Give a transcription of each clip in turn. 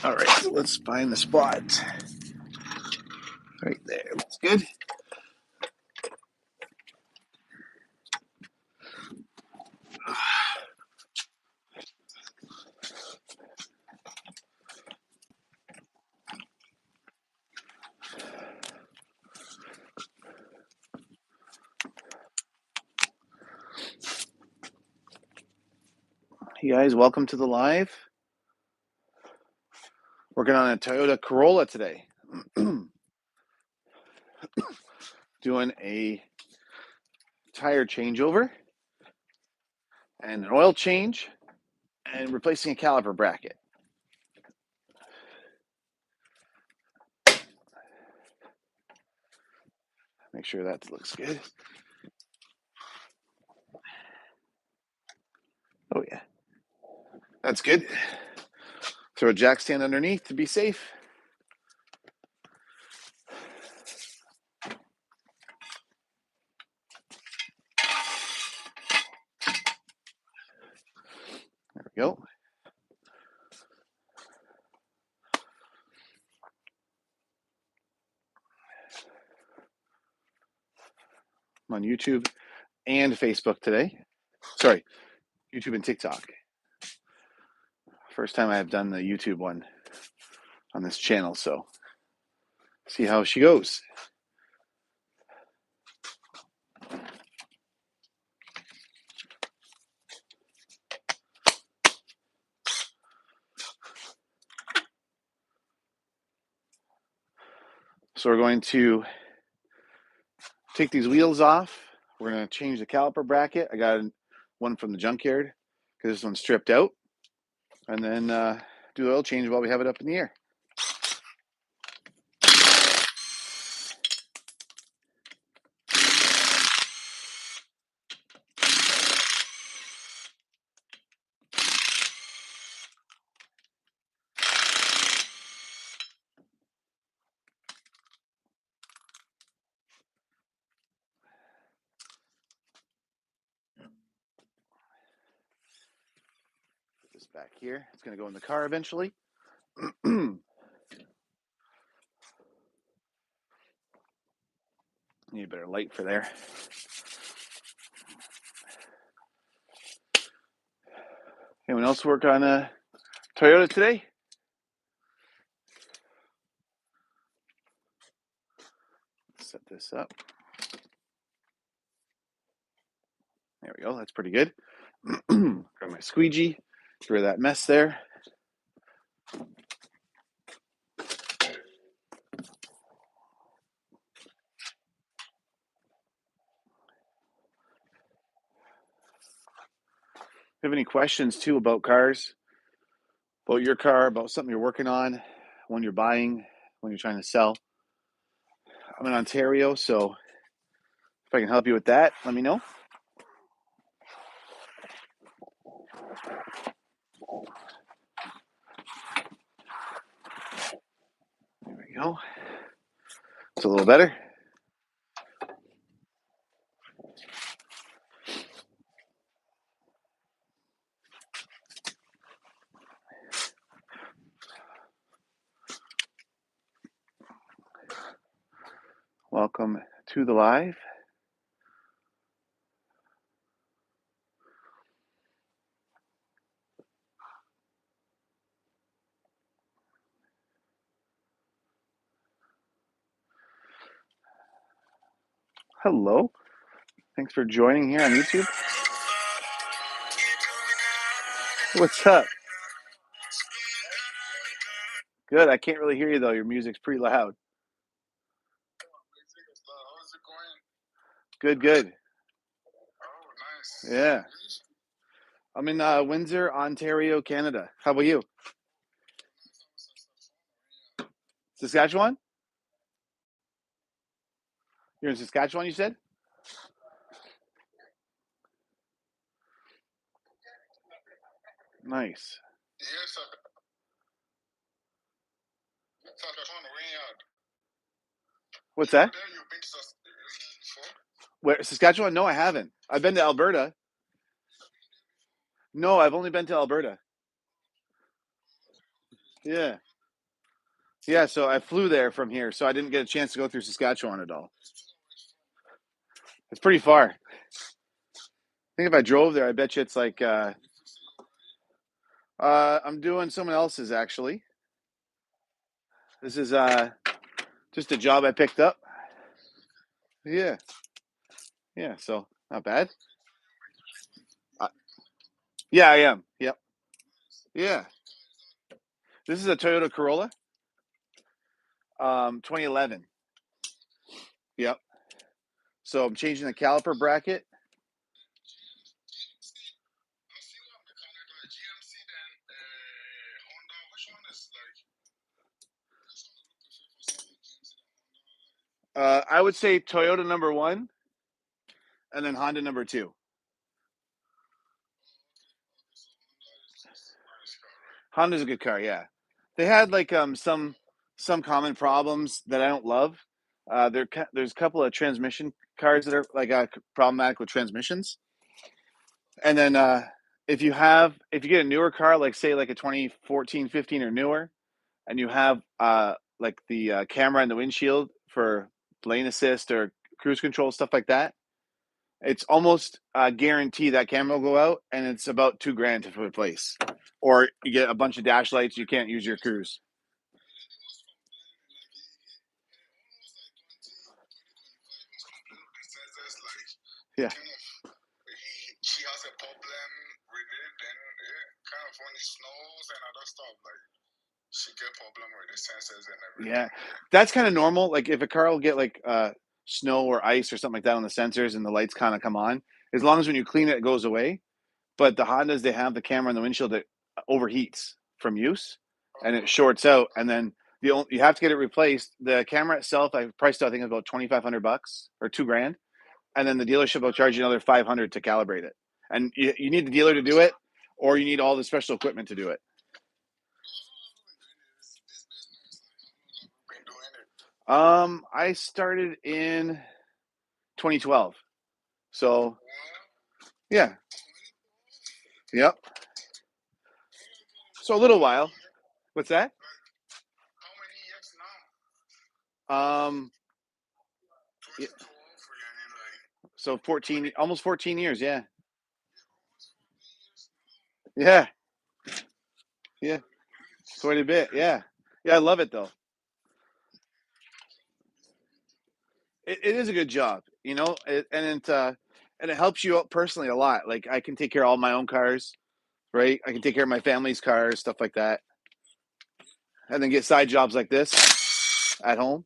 All right, so let's find the spot. Right there, that's good. Hey guys, welcome to the live. Working on a Toyota Corolla today. Doing a tire changeover and an oil change and replacing a caliper bracket. Make sure that looks good. Oh yeah, that's good. Throw a jack stand underneath to be safe. There we go. I'm on YouTube and Facebook today. Sorry, YouTube and TikTok. First time I've done the YouTube one on this channel, so see how she goes. So we're going to take these wheels off. We're going to change the caliper bracket. I got one from the junkyard because this one's stripped out. And then do the oil change while we have it up in the air. Put this back here. It's going to go in the car eventually. Need a better light for there. Anyone else work on a Toyota today? Set this up. There we go. That's pretty good. Grab my squeegee. Get rid of that mess there. If you have any questions too about cars, about your car, about something you're working on, one you're buying, when you're trying to sell. I'm in Ontario, so if I can help you with that, let me know. There we go. It's a little better. Welcome to the live. Hello. Thanks for joining here on YouTube. What's up? Good. I can't really hear you though. Your music's pretty loud. Good, good. Yeah. I'm in Windsor, Ontario, Canada. How about you? Saskatchewan? You're in Saskatchewan, you said? Nice. What's that? Where Saskatchewan? No, I haven't. I've been to Alberta. No, I've only been to Alberta. Yeah. Yeah, so I flew there from here, so I didn't get a chance to go through Saskatchewan at all. It's pretty far. I think if I drove there, I bet you it's like I'm doing someone else's actually. This is just a job I picked up. Yeah, yeah, so not bad. Uh, yeah, I am. Yep. Yeah. This is a Toyota Corolla, 2011. Yep. So I'm changing the caliper bracket. I would say Toyota number one, and then Honda number two. Honda's a good car. Yeah, they had like some common problems that I don't love. There's a couple of transmission cars that are like problematic with transmissions, and then if you get a newer car, like say like a 2014, 15 or newer, and you have like the camera in the windshield for lane assist or cruise control stuff like that, it's almost guaranteed that camera will go out, and it's about $2,000 to replace. Or you get a bunch of dash lights, you can't use your cruise. Yeah, yeah, that's kind of normal. Like if a car will get like snow or ice or something like that on the sensors, and the lights kind of come on, as long as when you clean it, it goes away. But the Hondas, they have the camera in the windshield that overheats from use, and it shorts out, and then you have to get it replaced. The camera itself, I priced it, I think, about $2,500 or $2,000, and then the dealership will charge you another 500 to calibrate it. And you need the dealer to do it, or you need all the special equipment to do it. I started in 2012, so yeah, yep. So a little while. What's that? Um, yeah, so 14, almost 14 years. Yeah, yeah, yeah. Quite a bit. Yeah, yeah. I love it though. It is a good job, and it helps you out personally a lot. Like I can take care of all my own cars, right? I can take care of my family's cars, stuff like that, and then get side jobs like this at home.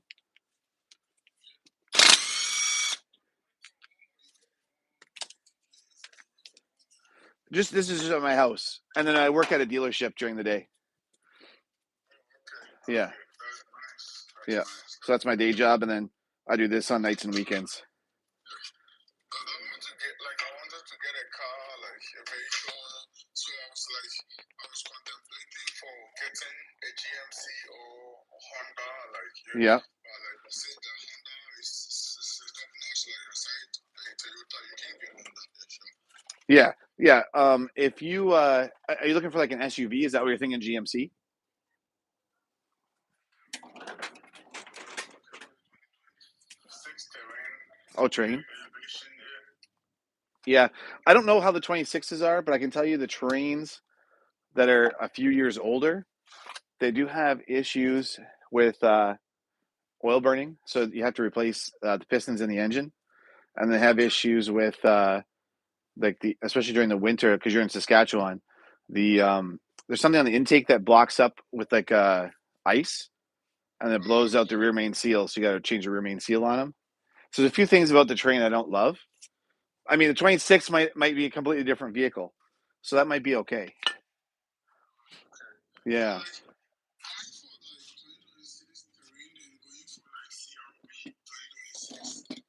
Just this is just at my house, and then I work at a dealership during the day. Yeah, yeah. So that's my day job, and then I do this on nights and weekends. Yeah, yeah, yeah. If you are you looking for like an SUV? Is that what you're thinking? GMC? Oh, train. Yeah, I don't know how the 26s are, but I can tell you the trains that are a few years older, they do have issues with oil burning. So you have to replace the pistons in the engine, and they have issues with like especially during the winter because you're in Saskatchewan. There's something on the intake that blocks up with like ice, and it blows out the rear main seal. So you got to change the rear main seal on them. So there's a few things about the train I don't love. I mean, the 26 might be a completely different vehicle, so that might be okay. Yeah,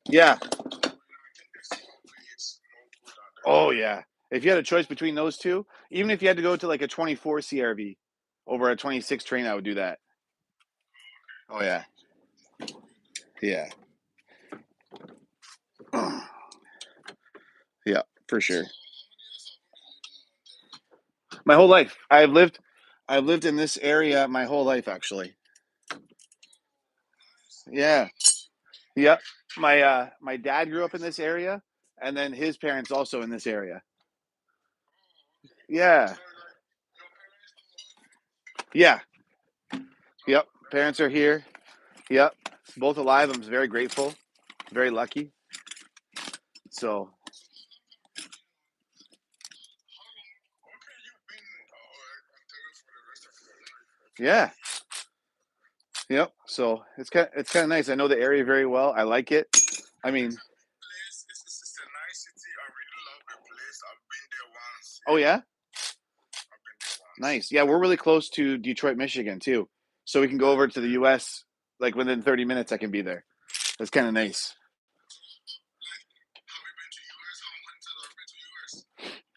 yeah. Oh yeah. If you had a choice between those two, even if you had to go to like a 24 CRV over a 26 train, I would do that. Oh yeah, yeah, yeah, for sure. My whole life, I've lived in this area my whole life actually. Yeah. Yep. My dad grew up in this area, and then his parents also in this area. Yeah. Yeah. Yep. Parents are here. Yep. Both alive. I'm very grateful. Very lucky. So yeah. Yep. So it's kind of nice. I know the area very well. I like it. I mean, oh yeah, nice. Yeah, we're really close to Detroit, Michigan too, so we can go over to the U.S. like within 30 minutes. I can be there. That's kind of nice.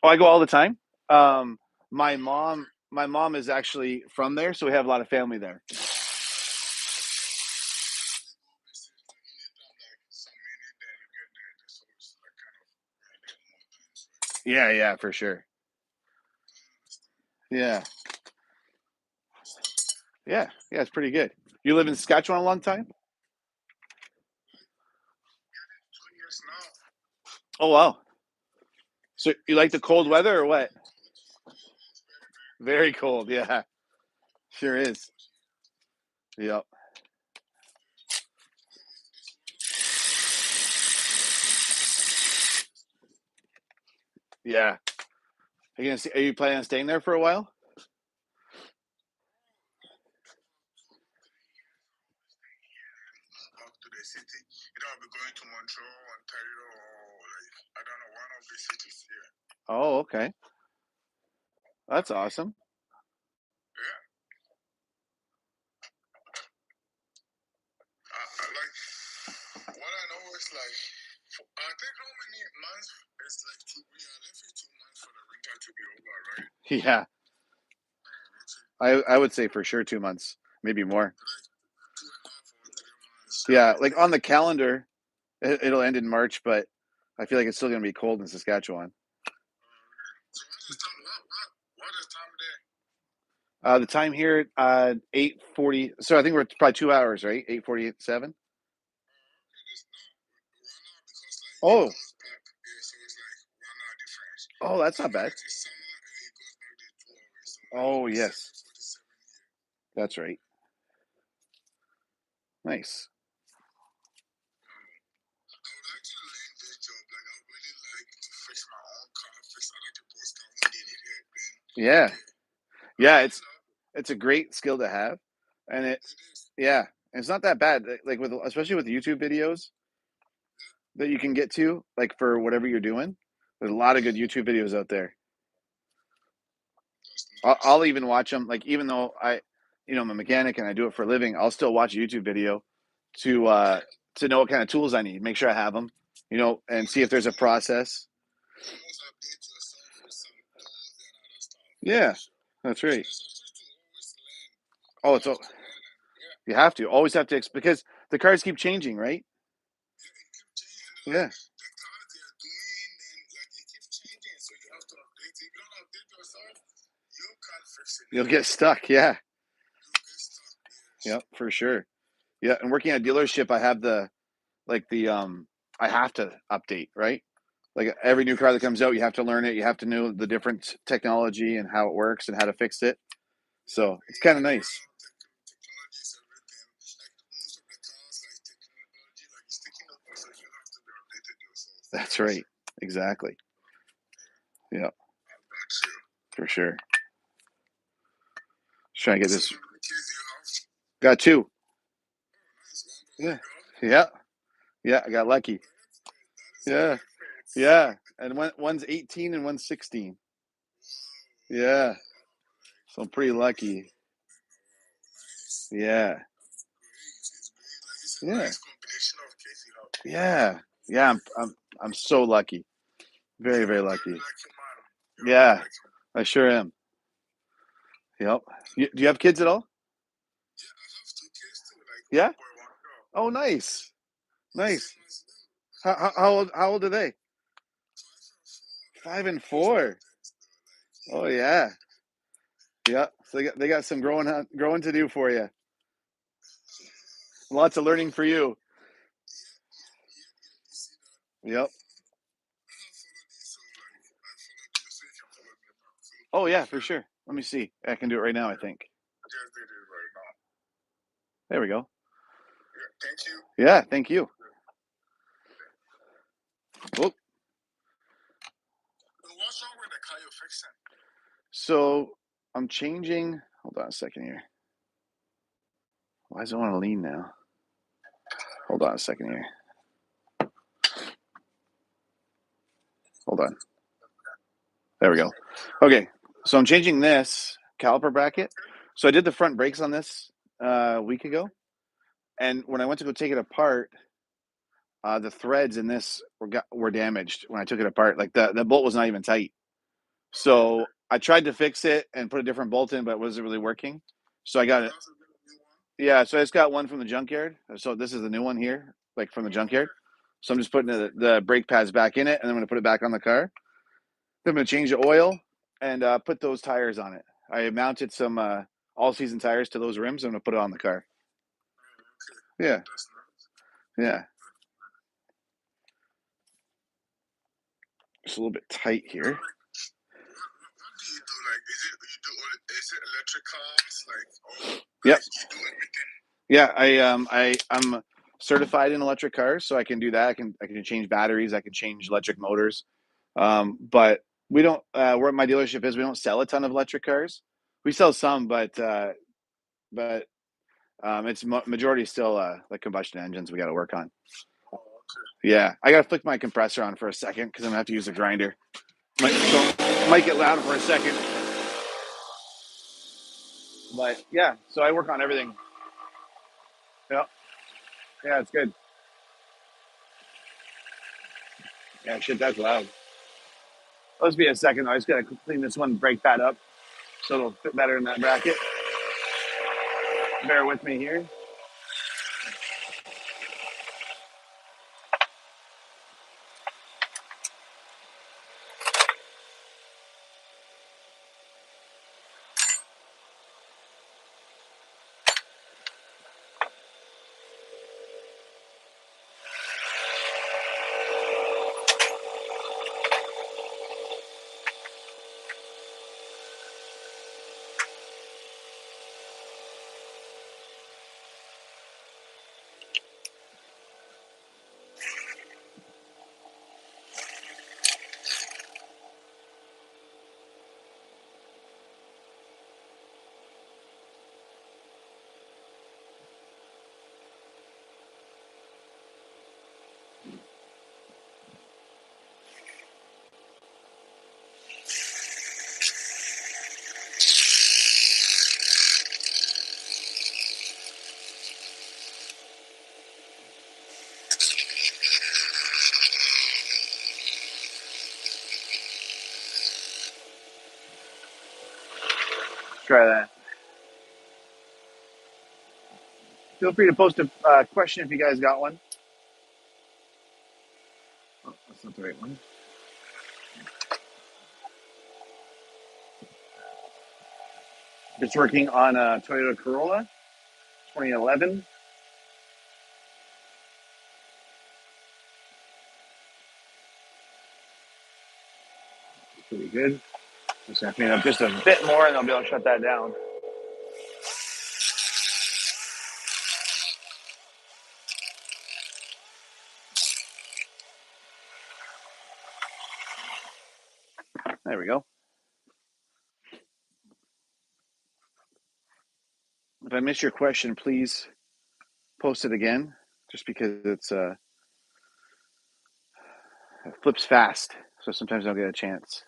Oh, I go all the time. Um, my mom is actually from there, so we have a lot of family there. Yeah, yeah, for sure. Yeah, yeah, yeah. It's pretty good. You live in Saskatchewan a long time? Oh wow. So you like the cold weather or what? Very cold. Yeah, sure is. Yep. Yeah. Are you planning on staying there for a while? Oh, okay. That's awesome. Yeah, I would say for sure 2 months, maybe more. Yeah, like on the calendar, it'll end in March, but I feel like it's still going to be cold in Saskatchewan. The time here, 8:40. So I think we're probably 2 hours, right? 8:47. Oh, oh, that's not bad. Oh, yes, that's right. Nice. Yeah, yeah. It's a great skill to have, and yeah, and it's not that bad. Like with especially with YouTube videos that you can get to, like for whatever you're doing. There's a lot of good YouTube videos out there. I'll even watch them. Like even though I'm a mechanic and I do it for a living, I'll still watch a YouTube video to uh, to know what kind of tools I need. Make sure I have them, and see if there's a process. Yeah, that's right. Oh, you have to always have to because the cars keep changing, right? Yeah, you'll get stuck. Yeah, yep, for sure. Yeah, and working at a dealership, I have I have to update, right? Like every new car that comes out, you have to learn it. You have to know the different technology and how it works and how to fix it. So it's kind of nice. That's right. Exactly. Yeah, for sure. Just trying to get this. Got two. Yeah. Yeah. Yeah. I got lucky. Yeah. Yeah. And one's 18 and one's 16. Yeah. So I'm pretty lucky. Yeah. Yeah. Yeah. Yeah. I'm so lucky. Very, very lucky. Yeah. I sure am. Yep. Do you have kids at all? Yeah. Oh, nice. Nice. How old are they? 5 and 4. Oh yeah. Yeah. So they got some growing to do for you. Lots of learning for you. Yep. Oh yeah, for sure. Let me see. I can do it right now, I think. There we go. Yeah, thank you. Oh, so I'm changing. Hold on a second here. Why does it want to lean now? Hold on a second here. Hold on. There we go. Okay, so I'm changing this caliper bracket. So I did the front brakes on this a week ago, and when I went to go take it apart, the threads in this were damaged when I took it apart. Like the bolt was not even tight. So I tried to fix it and put a different bolt in, but it wasn't really working. So I got it. Yeah, so I just got one from the junkyard. So this is the new one here, like from the junkyard. So I'm just putting the brake pads back in it, and I'm going to put it back on the car. Then I'm going to change the oil and put those tires on it. I mounted some all-season tires to those rims. I'm going to put it on the car. Yeah, yeah. Just a little bit tight here. Yep. Yeah, I'm certified in electric cars, so I can do that. I can change batteries. I can change electric motors. But we don't. Where my dealership is, we don't sell a ton of electric cars. We sell some, but it's majority still like combustion engines. We got to work on. Yeah, I got to flick my compressor on for a second because I'm gonna have to use a grinder. Might get loud for a second, but yeah. So I work on everything. Yeah, yeah, it's good. Yeah, shit, that's loud. Let's be a second though. I just gotta clean this one brake pad up so it'll fit better in that bracket. Bear with me here. Try that. Feel free to post a question if you guys got one. Oh, that's not the right one. Just working on a Toyota Corolla, 2011. Pretty good. Just gonna clean up just a bit more, and I'll be able to shut that down. There we go. If I miss your question, please post it again, just because it flips fast, so sometimes I don't get a chance.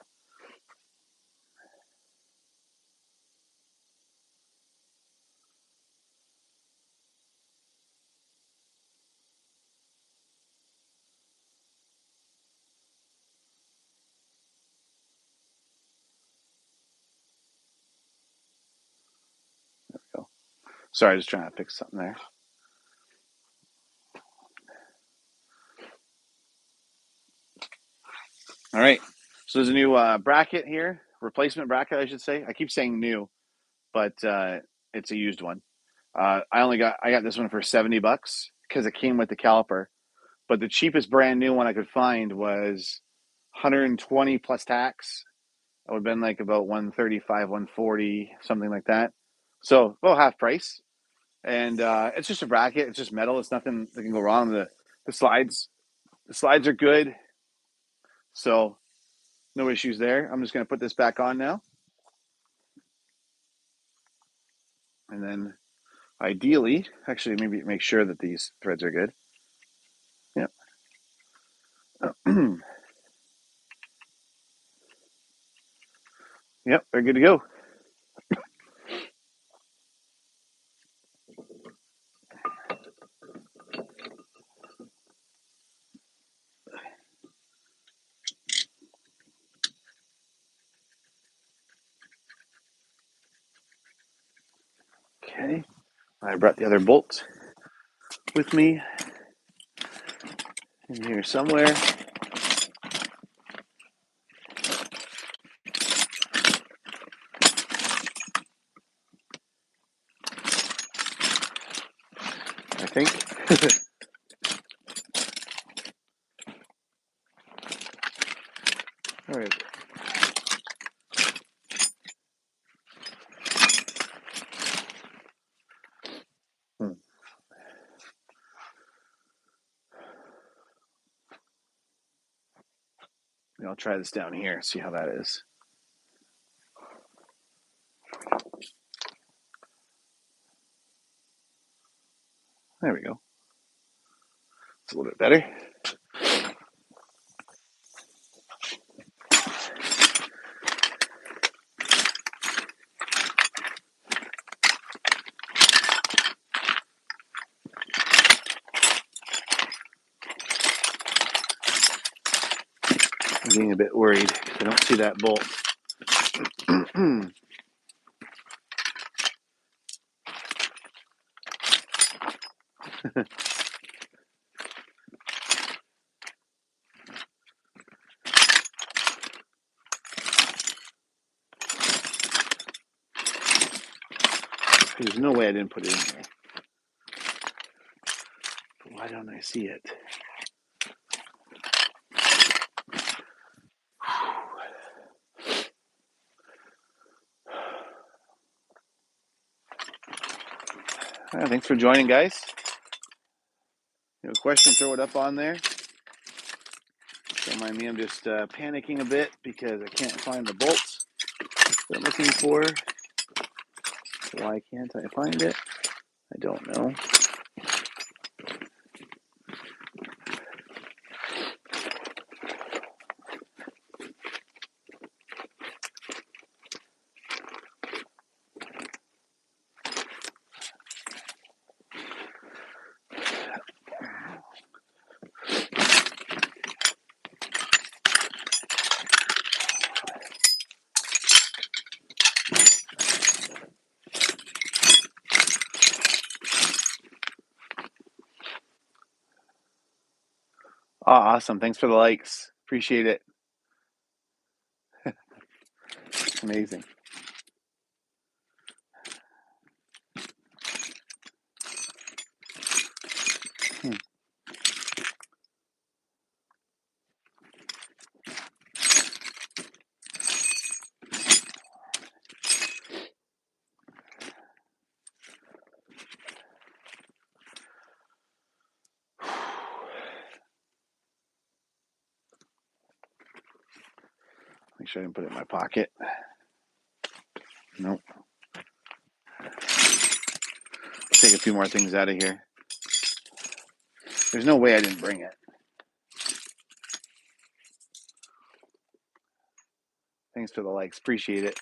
There we go. Sorry, just trying to fix something there. All right. So there's a new bracket here, replacement bracket, I should say. I keep saying new, but it's a used one. I got this one for $70 because it came with the caliper. But the cheapest brand new one I could find was 120 plus tax. It would have been like about 135, 140, something like that. So about half price. And it's just a bracket. It's just metal. It's nothing that can go wrong. The slides are good. So no issues there. I'm just going to put this back on now. And then ideally, actually, maybe make sure that these threads are good. Yep. Yep, they're good to go. Okay. I brought the other bolt with me in here somewhere. I think. All right. I'll try this down here, see how that is. There we go. It's a little bit better. I'm getting a bit worried because I don't see that bolt. There's no way I didn't put it in here. But why don't I see it? Right, thanks for joining, guys. You have a question, throw it up on there. Don't mind me, I'm just panicking a bit because I can't find the bolts that I'm looking for. Why can't I find it? I don't know. Oh, awesome. Thanks for the likes. Appreciate it. Amazing. Make sure I didn't put it in my pocket. Nope. Take a few more things out of here. There's no way I didn't bring it. Thanks for the likes. Appreciate it.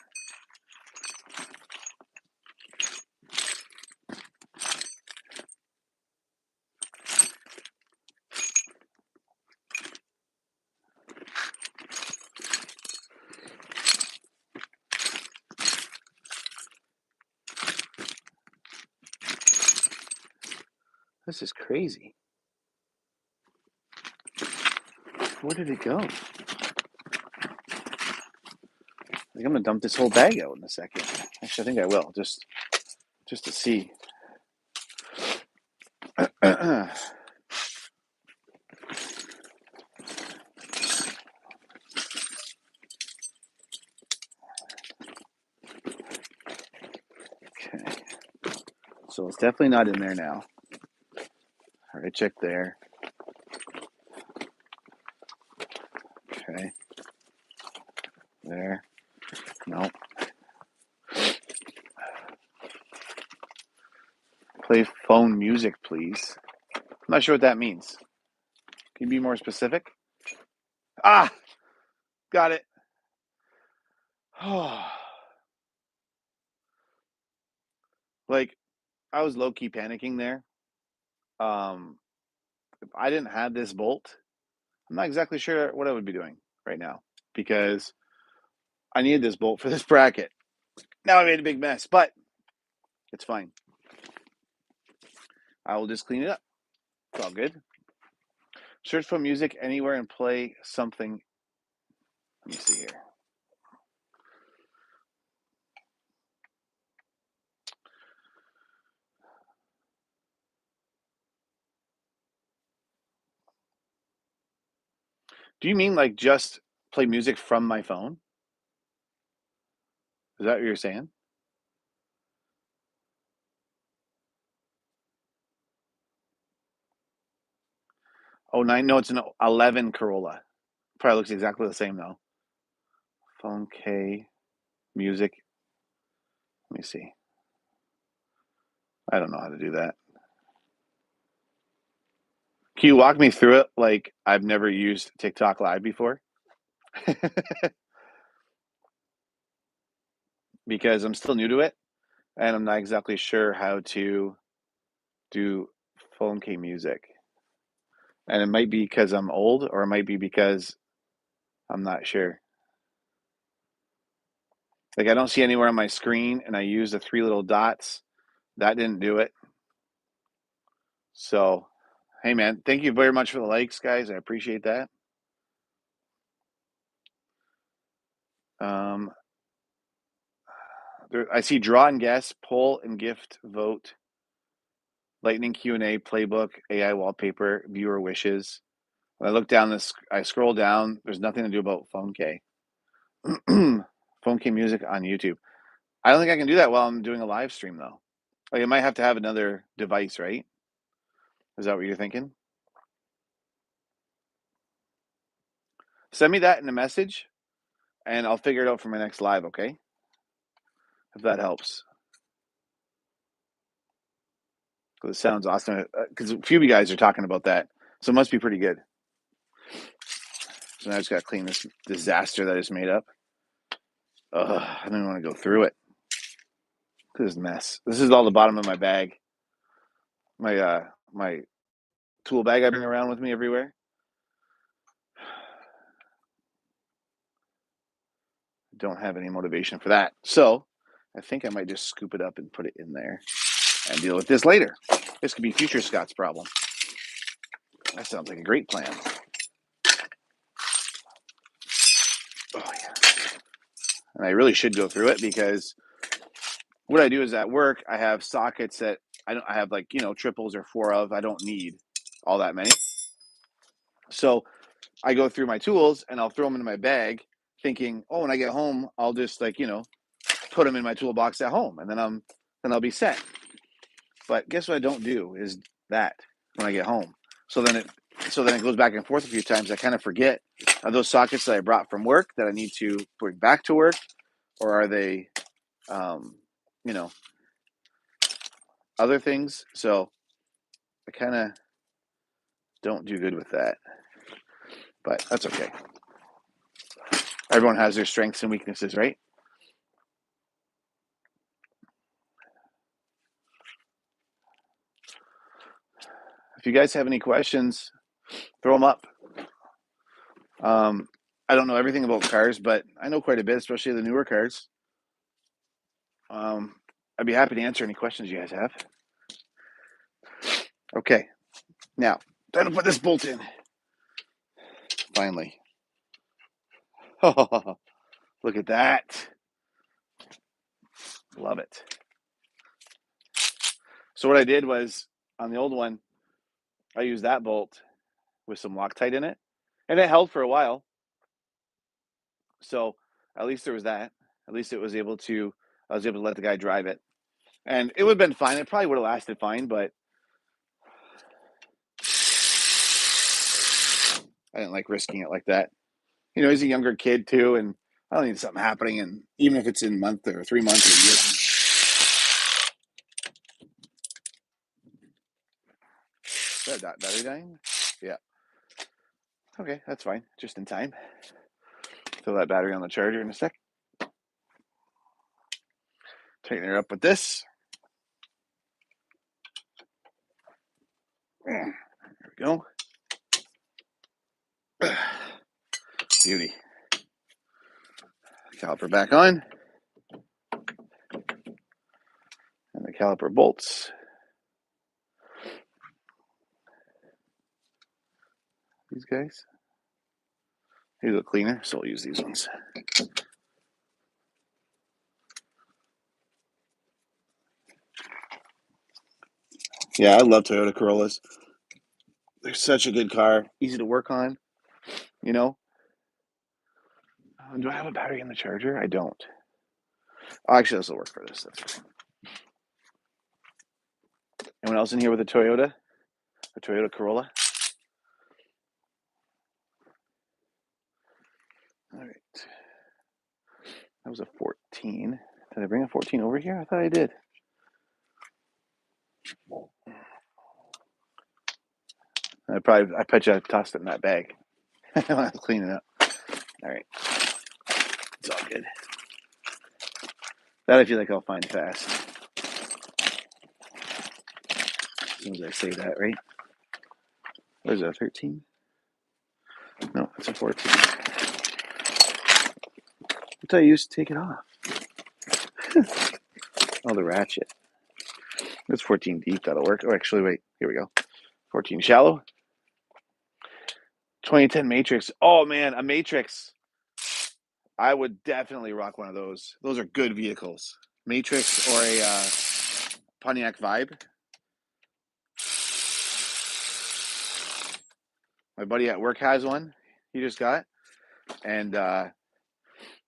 This is crazy. Where did it go? I think I'm gonna dump this whole bag out in a second. Actually, I think I will, just to see. So it's definitely not in there now. All right, check there. Okay. There. Nope. Play phone music, please. I'm not sure what that means. Can you be more specific? Ah, got it. Like, I was low key panicking there. If I didn't have this bolt, I'm not exactly sure what I would be doing right now because I needed this bolt for this bracket. Now I made a big mess, but it's fine. I will just clean it up. It's all good. Search for music anywhere and play something. Let me see here. Do you mean like just play music from my phone? Is that what you're saying? Oh, nine. No, it's an 11 Corolla. Probably looks exactly the same though. Phone K music. Let me see. I don't know how to do that. Can you walk me through it like I've never used TikTok Live before? Because I'm still new to it and I'm not exactly sure how to do phone K music. And it might be because I'm old or it might be because I'm not sure. Like I don't see anywhere on my screen and I use the three little dots. That didn't do it. So, hey man, thank you very much for the likes, guys. I appreciate that. Um, I see draw and guess, poll and gift, vote, lightning Q&A, playbook, AI wallpaper, viewer wishes. When I look down this, I scroll down. There's nothing to do about phone K. Phone K music on YouTube. I don't think I can do that while I'm doing a live stream though. Like I might have to have another device, right? Is that what you're thinking? Send me that in a message, and I'll figure it out for my next live. Okay, if that helps. Because it sounds awesome. Because a few of you guys are talking about that, so it must be pretty good. So now I just got to clean this disaster that I just made up. Ugh, I don't even want to go through it. Look at this mess. This is all the bottom of my bag. My tool bag I bring around with me everywhere. Don't have any motivation for that. So I think I might just scoop it up and put it in there and deal with this later. This could be future Scott's problem. That sounds like a great plan. Oh yeah. And I really should go through it because what I do is at work I have sockets that I have like, triples or four of. I don't need all that many. So I go through my tools and I'll throw them into my bag thinking, "Oh, when I get home, I'll just like, put them in my toolbox at home and then I'll be set." But guess what I don't do is that when I get home. So then it goes back and forth a few times. I kind of forget, are those sockets that I brought from work that I need to bring back to work, or are they, um, you know, other things? So I kind of don't do good with that, but that's okay. Everyone has their strengths and weaknesses, right? If you guys have any questions, throw them up. I don't know everything about cars, but I know quite a bit, especially the newer cars. Um, I'd be happy to answer any questions you guys have. Okay, now time to put this bolt in. Finally. Oh, look at that. Love it. So what I did was on the old one, I used that bolt with some Loctite in it, and it held for a while. So at least there was that. At least I was able to let the guy drive it, and it would have been fine. It probably would have lasted fine, but I didn't like risking it like that. You know, he's a younger kid too, and I don't need something happening. And even if it's in a month or 3 months or a year, is that battery dying? Yeah. Okay, that's fine. Just in time. Throw that battery on the charger in a sec. Tighten her up with this. There we go. Beauty. Caliper back on. And the caliper bolts. These guys. These look cleaner, so we'll use these ones. Yeah, I love Toyota Corollas. They're such a good car. Easy to work on, you know. Do I have a battery in the charger? I don't. Oh, actually, this will work for this. That's fine. Anyone else in here with a Toyota? A Toyota Corolla? All right. That was a 14. Did I bring a 14 over here? I thought I did. I bet you I tossed it in that bag when I was cleaning it up. All right. It's all good. That I feel like I'll find fast. As soon as I say that, right? What is that, 13? No, it's a 14. What did I use to take it off? Oh, the ratchet. It's 14 deep. That'll work. Oh, actually, wait. Here we go. 14 shallow. 2010 Matrix. Oh, man, a Matrix. I would definitely rock one of those. Those are good vehicles. Matrix or a Pontiac Vibe. My buddy at work has one. He just got, and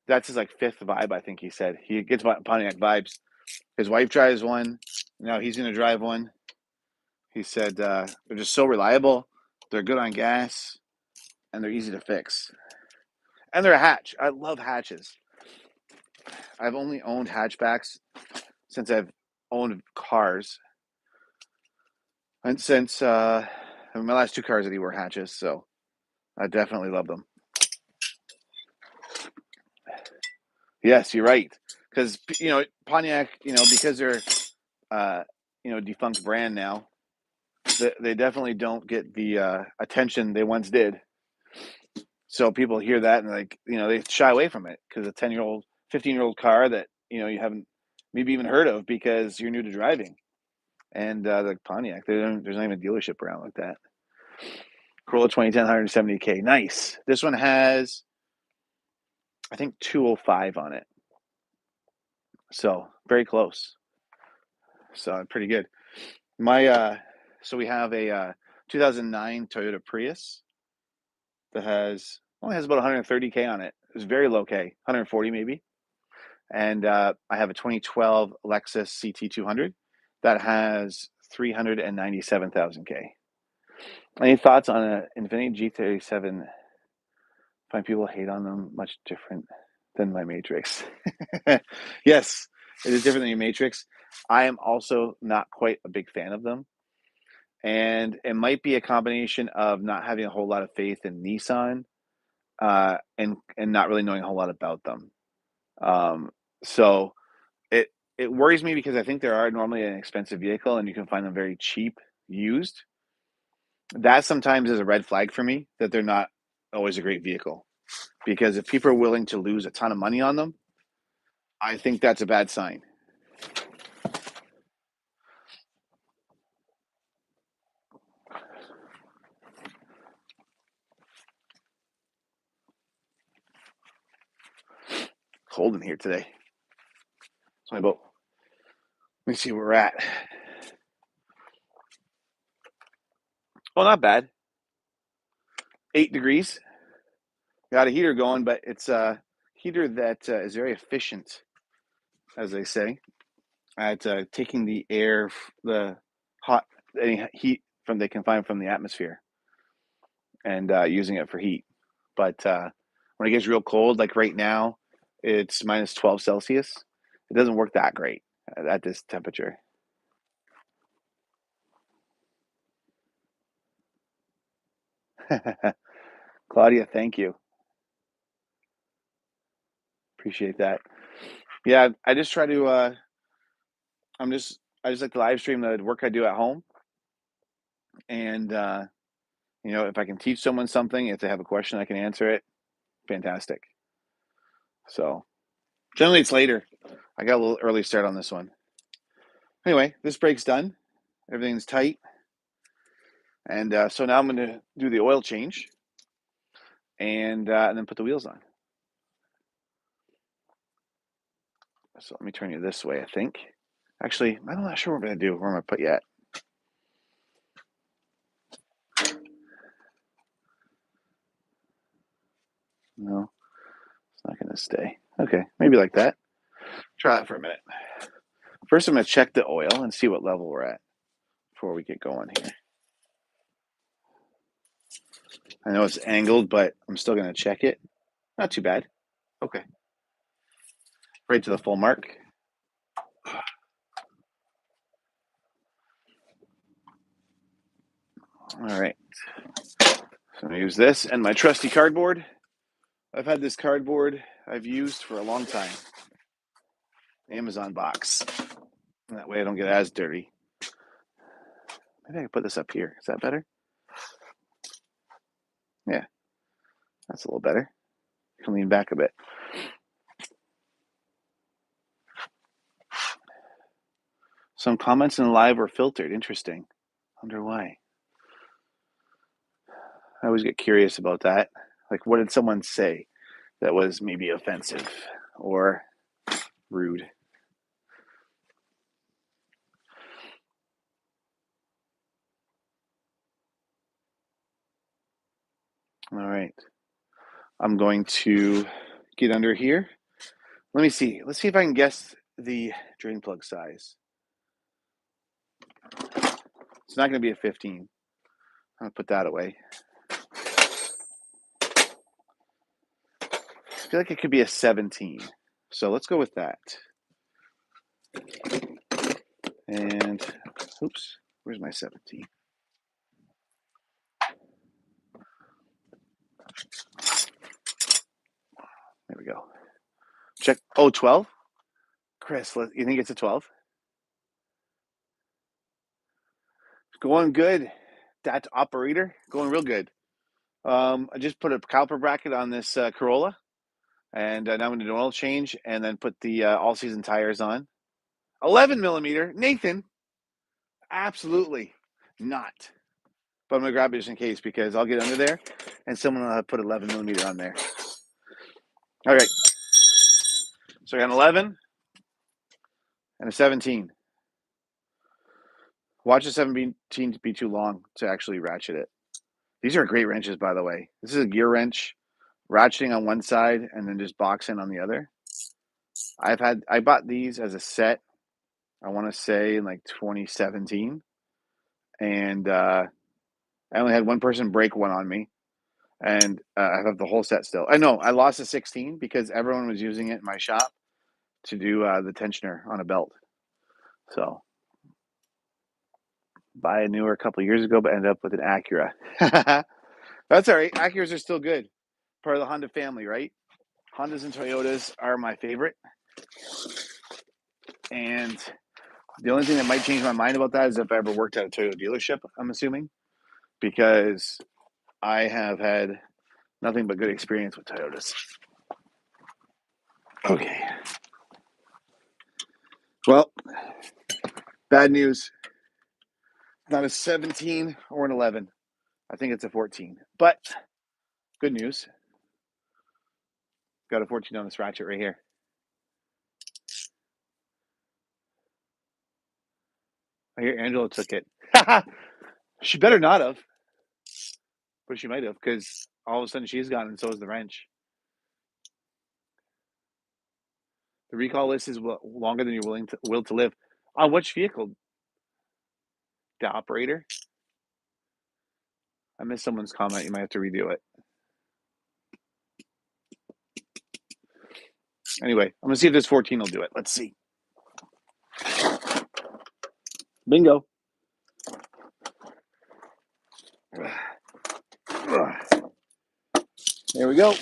that's his like fifth Vibe. I think he said he gets Pontiac Vibes. His wife drives one. Now he's gonna drive one. He said they're just so reliable. They're good on gas, and they're easy to fix. And they're a hatch. I love hatches. I've only owned hatchbacks since I've owned cars, and since my last two cars that he were hatches. So I definitely love them. Yes, you're right. Because Pontiac, because they're defunct brand now, they definitely don't get the attention they once did. So people hear that and they shy away from it because a 10-year-old, 15-year-old car that you haven't maybe even heard of because you're new to driving. And the Pontiac, there's not even a dealership around like that. Corolla 2010, 170K, nice. This one has, I think, 205 on it. So very close. So pretty good. So we have a 2009 Toyota Prius that only has about 130K on it. It's very low K, 140 maybe. And I have a 2012 Lexus CT200 that has 397,000 K. Any thoughts on an Infiniti G37? Find people hate on them much different than my Matrix. Yes, it is different than your Matrix. I am also not quite a big fan of them. And it might be a combination of not having a whole lot of faith in Nissan and not really knowing a whole lot about them. So it worries me because I think they are normally an expensive vehicle and you can find them very cheap used. That sometimes is a red flag for me that they're not always a great vehicle. Because if people are willing to lose a ton of money on them, I think that's a bad sign. Cold in here today. It's my boat. Let me see where we're at. Well, not bad. 8 degrees. Got a heater going, but it's a heater that is very efficient, as they say, at taking the air, the hot, any heat from they can find from the atmosphere, and using it for heat. But when it gets real cold, like right now, it's minus 12 Celsius. It doesn't work that great at this temperature. Claudia, thank you. Appreciate that. Yeah, I just try to. I just like to live stream the work I do at home, and if I can teach someone something, if they have a question, I can answer it. Fantastic. So generally, it's later. I got a little early start on this one. Anyway, this brake's done. Everything's tight, and so now I'm going to do the oil change, and then put the wheels on. So let me turn you this way. I think. Actually, I'm not sure what I'm going to do. Where I'm going to put you at. No, it's not going to stay. Okay, maybe like that. Try that for a minute. First, I'm going to check the oil and see what level we're at before we get going here. I know it's angled, but I'm still going to check it. Not too bad. Okay. Right to the full mark. All right. So I'm going to use this and my trusty cardboard. I've had this cardboard I've used for a long time. Amazon box. That way I don't get as dirty. Maybe I can put this up here. Is that better? Yeah, that's a little better. You can lean back a bit. Some comments in live were filtered. Interesting. Wonder why. I always get curious about that. Like, what did someone say that was maybe offensive or rude? All right. I'm going to get under here. Let me see. Let's see if I can guess the drain plug size. It's not going to be a 15. I'm going to put that away. I feel like it could be a 17. So let's go with that. And, oops, where's my 17? There we go. Check. Oh, 12? Chris, you think it's a 12? Going good. That operator, going real good. I just put a caliper bracket on this Corolla, and now I'm going to do an oil change and then put the all-season tires on. 11 millimeter. Nathan, absolutely not. But I'm going to grab it just in case because I'll get under there and someone will have put 11 millimeter on there. All right. So I got an 11 and a 17. Watch the 17 to be too long to actually ratchet it. These are great wrenches, by the way. This is a gear wrench, ratcheting on one side and then just boxing on the other. I bought these as a set, I want to say in like 2017. And I only had one person break one on me. And I have the whole set still. I know I lost a 16 because everyone was using it in my shop to do the tensioner on a belt. So buy a newer a couple of years ago, but ended up with an Acura. That's all right. Acuras are still good. Part of the Honda family, right? Hondas and Toyotas are my favorite. And the only thing that might change my mind about that is if I ever worked at a Toyota dealership, I'm assuming, because I have had nothing but good experience with Toyotas. Okay. Well, bad news. Not a 17 or an 11. I think it's a 14. But good news. Got a 14 on this ratchet right here. I hear Angela took it. She better not have. But she might have, because all of a sudden she's gone, and so is the wrench. The recall list is longer than you're will to live. On which vehicle? The operator? I missed someone's comment. You might have to redo it. Anyway, I'm gonna see if this 14 will do it. Let's see. Bingo. There we go.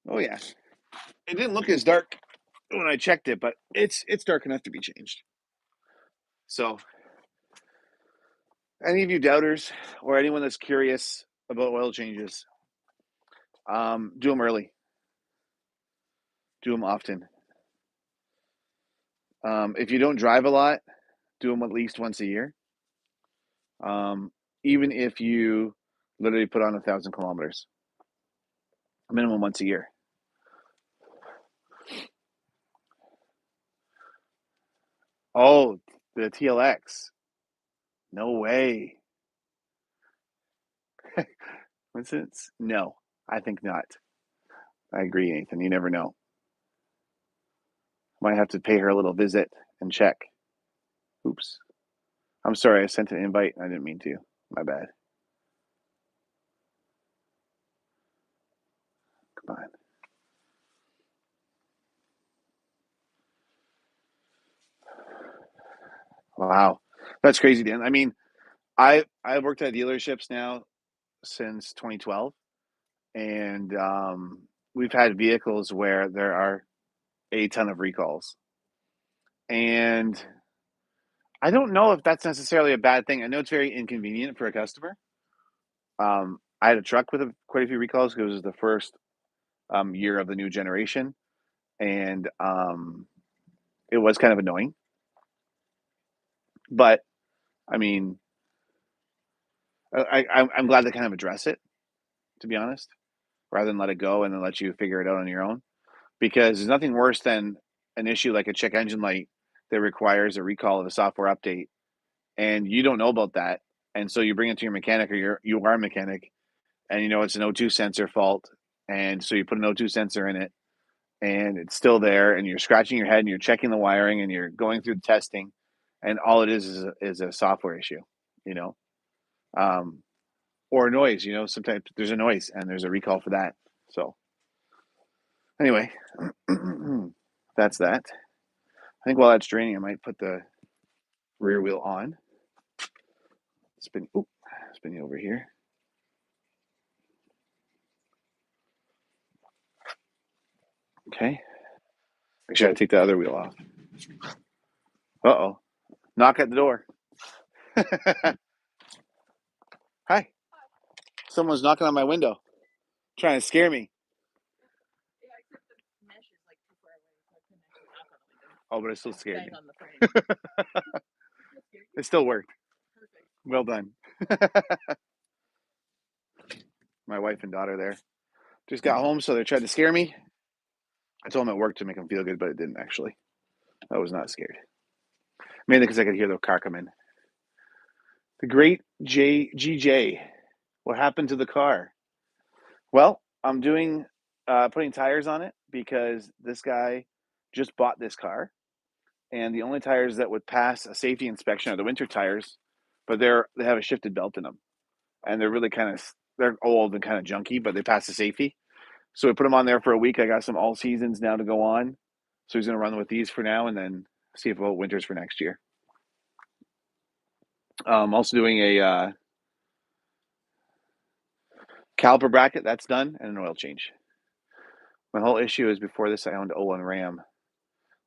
Oh yeah. It didn't look as dark when I checked it, but it's dark enough to be changed. So, any of you doubters or anyone that's curious about oil changes, do them early. Do them often. If you don't drive a lot, do them at least once a year. Even if you literally put on 1,000 kilometers, minimum once a year. Oh, the TLX. No way. Coincidence? No, I think not. I agree, Nathan. You never know. Might have to pay her a little visit and check. Oops. I'm sorry, I sent an invite. I didn't mean to. My bad. Come on. Wow. That's crazy, Dan. I mean, I've worked at dealerships now since 2012, and we've had vehicles where there are a ton of recalls. And I don't know if that's necessarily a bad thing. I know it's very inconvenient for a customer. I had a truck with quite a few recalls because it was the first year of the new generation, and it was kind of annoying. But I mean, I'm glad they kind of address it, to be honest, rather than let it go and then let you figure it out on your own. Because there's nothing worse than an issue like a check engine light that requires a recall of a software update, and you don't know about that, and so you bring it to your mechanic, or you are a mechanic, and you know it's an O2 sensor fault, and so you put an O2 sensor in it, and it's still there, and you're scratching your head, and you're checking the wiring, and you're going through the testing, and all it is a software issue, you know, um, or a noise. You know, sometimes there's a noise, and there's a recall for that. So anyway, that's that. I think while that's draining, I might put the rear wheel on. Spin you over here. Okay. Make sure I take the other wheel off. Uh-oh. Knock at the door. Hi. Someone's knocking on my window, trying to scare me. Oh, but it still scared me. It still worked. Well done. My wife and daughter there just got home, so they tried to scare me. I told them it worked to make them feel good, but it didn't actually. I was not scared. Mainly because I could hear the car come in. The great GJ. What happened to the car? Well, I'm doing putting tires on it because this guy just bought this car, and the only tires that would pass a safety inspection are the winter tires, but they have a shifted belt in them, and they're really they're old and kind of junky, but they pass the safety. So we put them on there for a week. I got some all seasons now to go on, so he's going to run with these for now, and then see about winters for next year. Also doing a caliper bracket that's done, and an oil change. My whole issue is before this I owned O1 Ram. I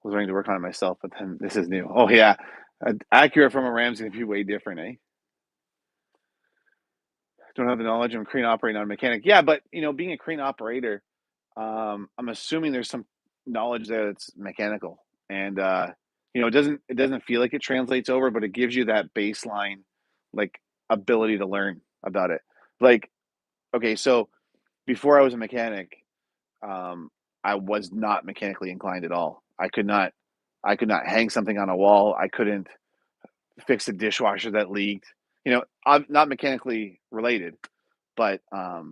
was wanting to work on it myself, but then this is new. Oh yeah, Acura from a Ram's going to be way different, eh? Don't have the knowledge. I'm a crane operator, not a mechanic. Yeah, but you know, being a crane operator, I'm assuming there's some knowledge there that's mechanical, and you know, it doesn't feel like it translates over, but it gives you that baseline, like ability to learn about it. Like, okay, so before I was a mechanic, um, I was not mechanically inclined at all. I could not hang something on a wall. I couldn't fix a dishwasher that leaked. I'm not mechanically related, but I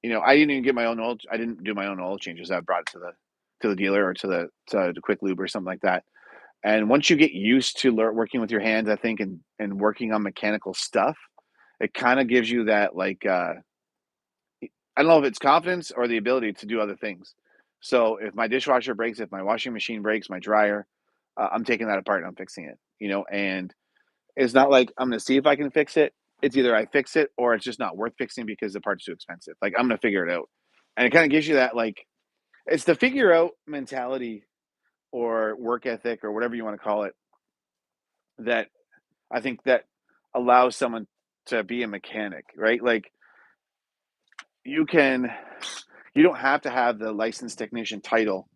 didn't even get my own oil. I didn't do my own oil changes. I brought it to the dealer or to Quick Lube or something like that. And once you get used to working with your hands, I think, and working on mechanical stuff, it kind of gives you that like I don't know if it's confidence or the ability to do other things. So if my dishwasher breaks, if my washing machine breaks, my dryer, I'm taking that apart and I'm fixing it. And it's not like I'm going to see if I can fix it. It's either I fix it or it's just not worth fixing because the part's too expensive. Like I'm going to figure it out, and it kind of gives you that like it's the figure out mentality or work ethic or whatever you want to call it that I think that allows someone to be a mechanic, right? Like you can you don't have to have the licensed technician title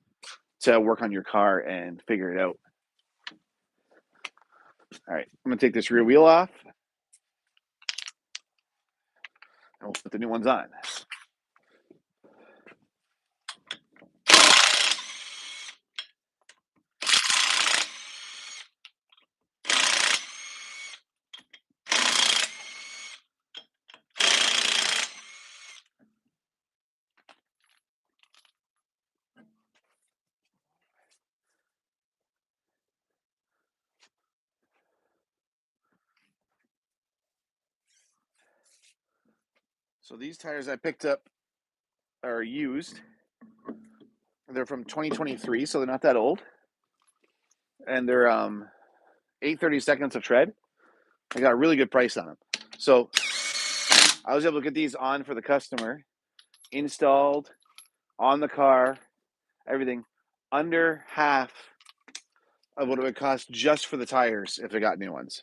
to work on your car and figure it out. All right, I'm gonna take this rear wheel off and we'll put the new ones on. So these tires I picked up are used. They're from 2023, so they're not that old, and they're 8/32 of tread. I got a really good price on them. So I was able to get these on for the customer, installed on the car, everything under half of what it would cost just for the tires if they got new ones.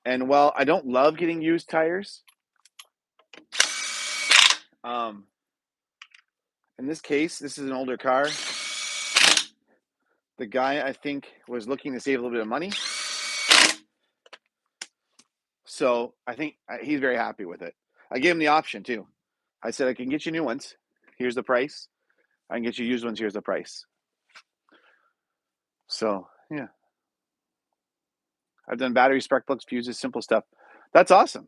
And while I don't love getting used tires, um, in this case, this is an older car. The guy, I think, was looking to save a little bit of money. So I think he's very happy with it. I gave him the option too. I said, I can get you new ones. Here's the price. I can get you used ones. Here's the price. So, yeah. I've done battery, spark plugs, fuses, simple stuff. That's awesome.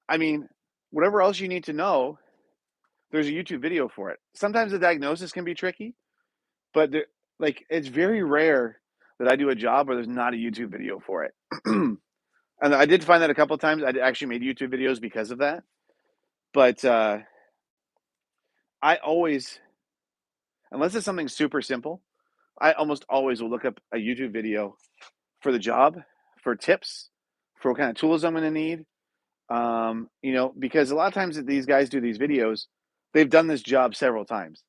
I mean, whatever else you need to know, there's a YouTube video for it. Sometimes the diagnosis can be tricky, but it's very rare that I do a job where there's not a YouTube video for it. And I did find that a couple of times. I actually made YouTube videos because of that. But I always, unless it's something super simple, I almost always will look up a YouTube video for the job, for tips, for what kind of tools I'm going to need. Because a lot of times that these guys do these videos, they've done this job several times.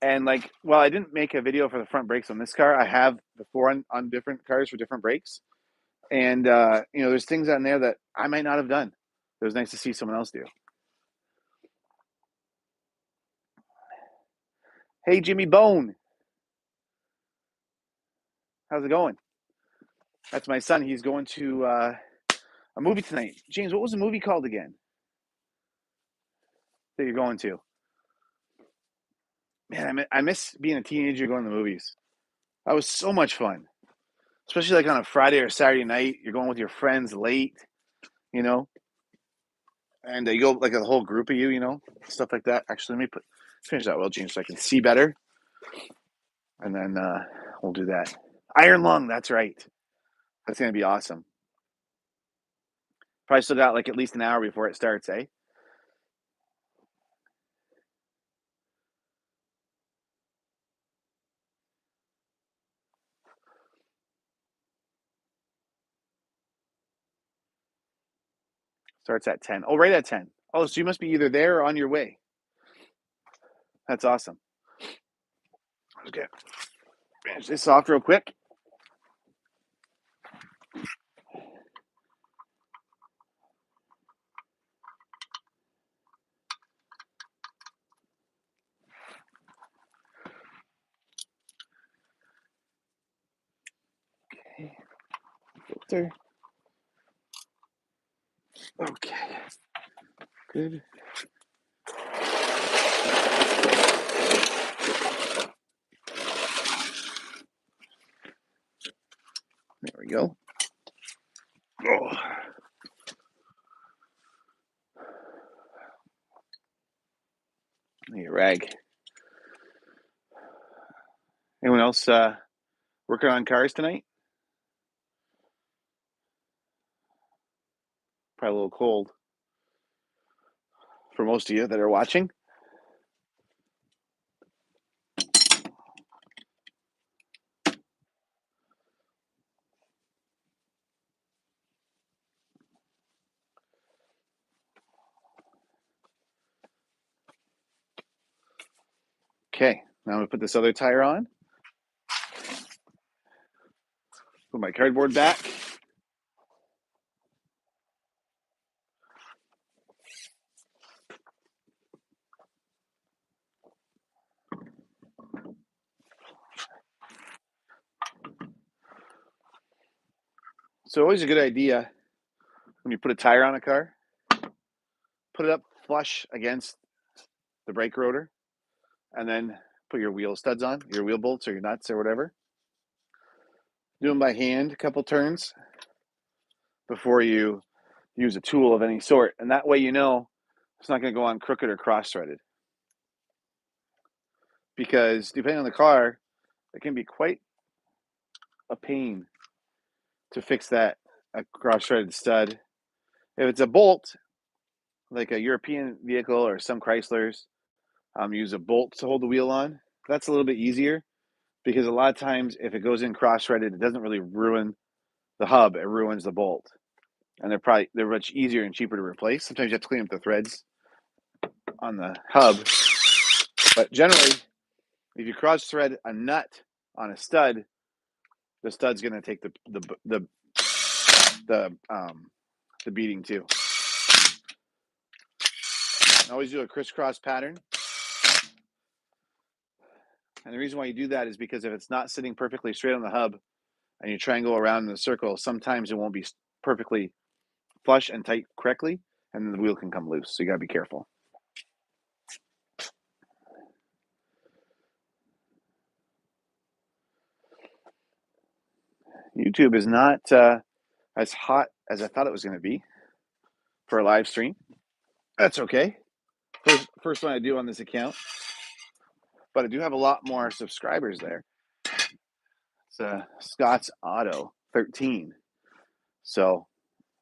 And like, well, I didn't make a video for the front brakes on this car. I have before on different cars for different brakes. And, there's things on there that I might not have done. It was nice to see someone else do. Hey, Jimmy Bone. How's it going? That's my son. He's going to a movie tonight. James, what was the movie called again that you're going to? Man, I miss being a teenager going to the movies. That was so much fun, especially like on a Friday or Saturday night. You're going with your friends late, you know, and you go like a whole group of you, stuff like that. Actually, let me finish that well, James, so I can see better, and then we'll do that. Iron Lung, that's right. That's gonna be awesome. Probably still got like at least an hour before it starts, eh? Starts at 10. Oh, right at 10. Oh, so you must be either there or on your way. That's awesome. Okay. Finish this off real quick. Okay. Filter. Okay. Good. There we go. Oh. Need a rag. Anyone else working on cars tonight? Probably a little cold for most of you that are watching. Okay, now I'm gonna put this other tire on. Put my cardboard back. So always a good idea when you put a tire on a car, put it up flush against the brake rotor, and then put your wheel studs on, your wheel bolts or your nuts or whatever. Do them by hand a couple turns before you use a tool of any sort, and that way you know it's not going to go on crooked or cross-threaded. Because depending on the car, it can be quite a pain to fix that a cross-threaded stud. If it's a bolt, like a European vehicle or some Chryslers, use a bolt to hold the wheel on. That's a little bit easier because a lot of times if it goes in cross-threaded, it doesn't really ruin the hub; it ruins the bolt, and they're much easier and cheaper to replace. Sometimes you have to clean up the threads on the hub, but generally, if you cross-thread a nut on a stud, the stud's going to take the beating too. I always do a crisscross pattern. And the reason why you do that is because if it's not sitting perfectly straight on the hub and you try and go around in a circle, sometimes it won't be perfectly flush and tight correctly, and then the wheel can come loose. So you got to be careful. YouTube is not as hot as I thought it was going to be for a live stream. That's okay. First one I do on this account, but I do have a lot more subscribers there. It's Scott's Auto 13. So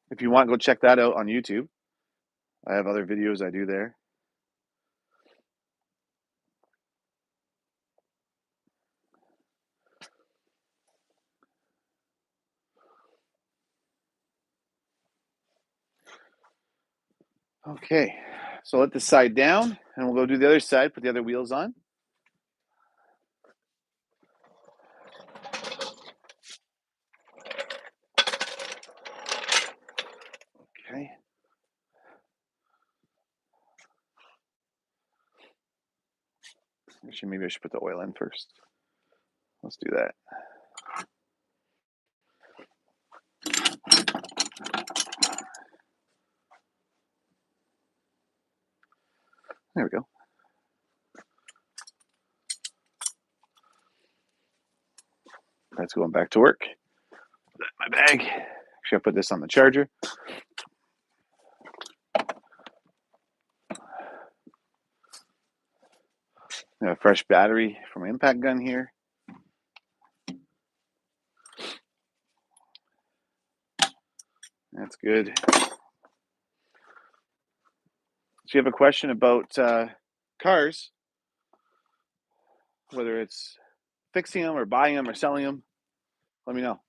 if you want, go check that out on YouTube. I have other videos I do there. Okay, so let this side down, and we'll go do the other side, put the other wheels on. Okay. Actually, maybe I should put the oil in first. Let's do that. There we go. That's going back to work. Put that in my bag. Actually, I'll put this on the charger. I have a fresh battery from my impact gun here. That's good. So you have a question about cars, whether it's fixing them or buying them or selling them, let me know.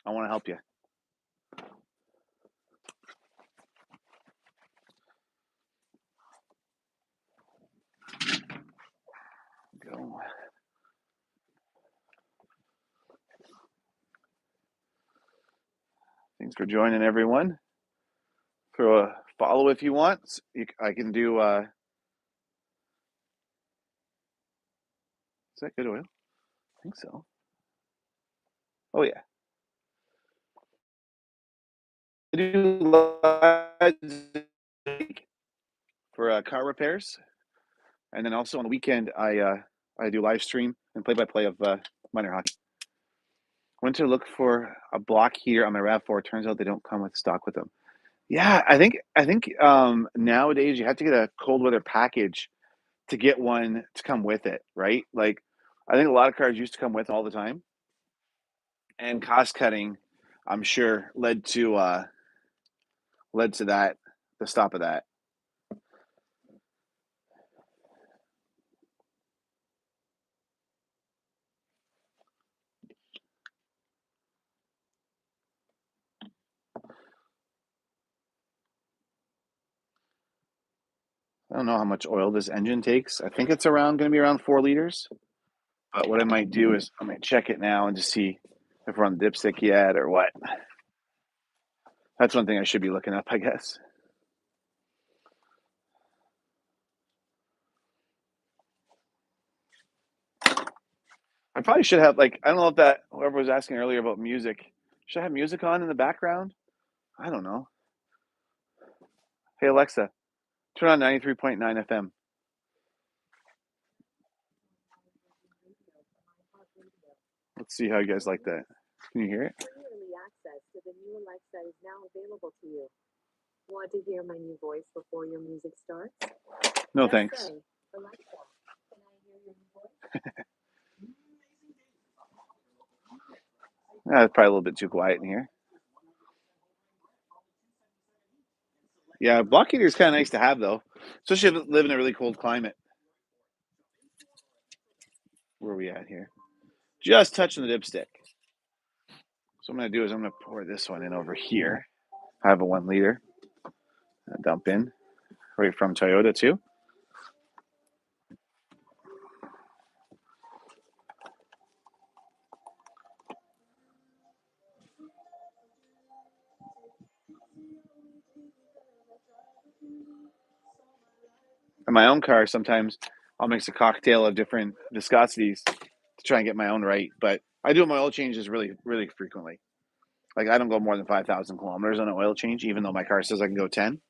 I want to help you. Go. Thanks for joining, everyone. Throw a follow if you want. I can do. Is that good oil? I think so. Oh yeah. I do lives for car repairs, and then also on the weekend I do live stream and play by play of minor hockey. Went to look for a block heater on my Rav4. Turns out they don't come with stock with them. Yeah, I think nowadays you have to get a cold weather package to get one to come with it, right? Like I think a lot of cars used to come with all the time, and cost cutting, I'm sure, led to that, the stop of that. I don't know how much oil this engine takes. I think it's around going to be around 4 liters. But what I might do is I might check it now and just see if we're on the dipstick yet or what. That's one thing I should be looking up, I guess. I probably should have like I don't know if that whoever was asking earlier about music. Should I have music on in the background? I don't know. Hey Alexa, turn on 93.9 FM. Let's see how you guys like that. Can you hear it? Early access to the new Alexa is now available to you. Want to hear my new voice before your music starts? No Just thanks. say, Alexa, can I hear your new voice? It's probably a little bit too quiet in here. Yeah, block heater is kind of nice to have though, especially if you live in a really cold climate. Where are we at here? Just touching the dipstick. So what I'm gonna do is I'm gonna pour this one in over here. I have a 1 liter. Dump in right from Toyota too. In my own car, sometimes I'll mix a cocktail of different viscosities to try and get my own right. But I do my oil changes really, really frequently. Like I don't go more than 5,000 kilometers on an oil change, even though my car says I can go 10.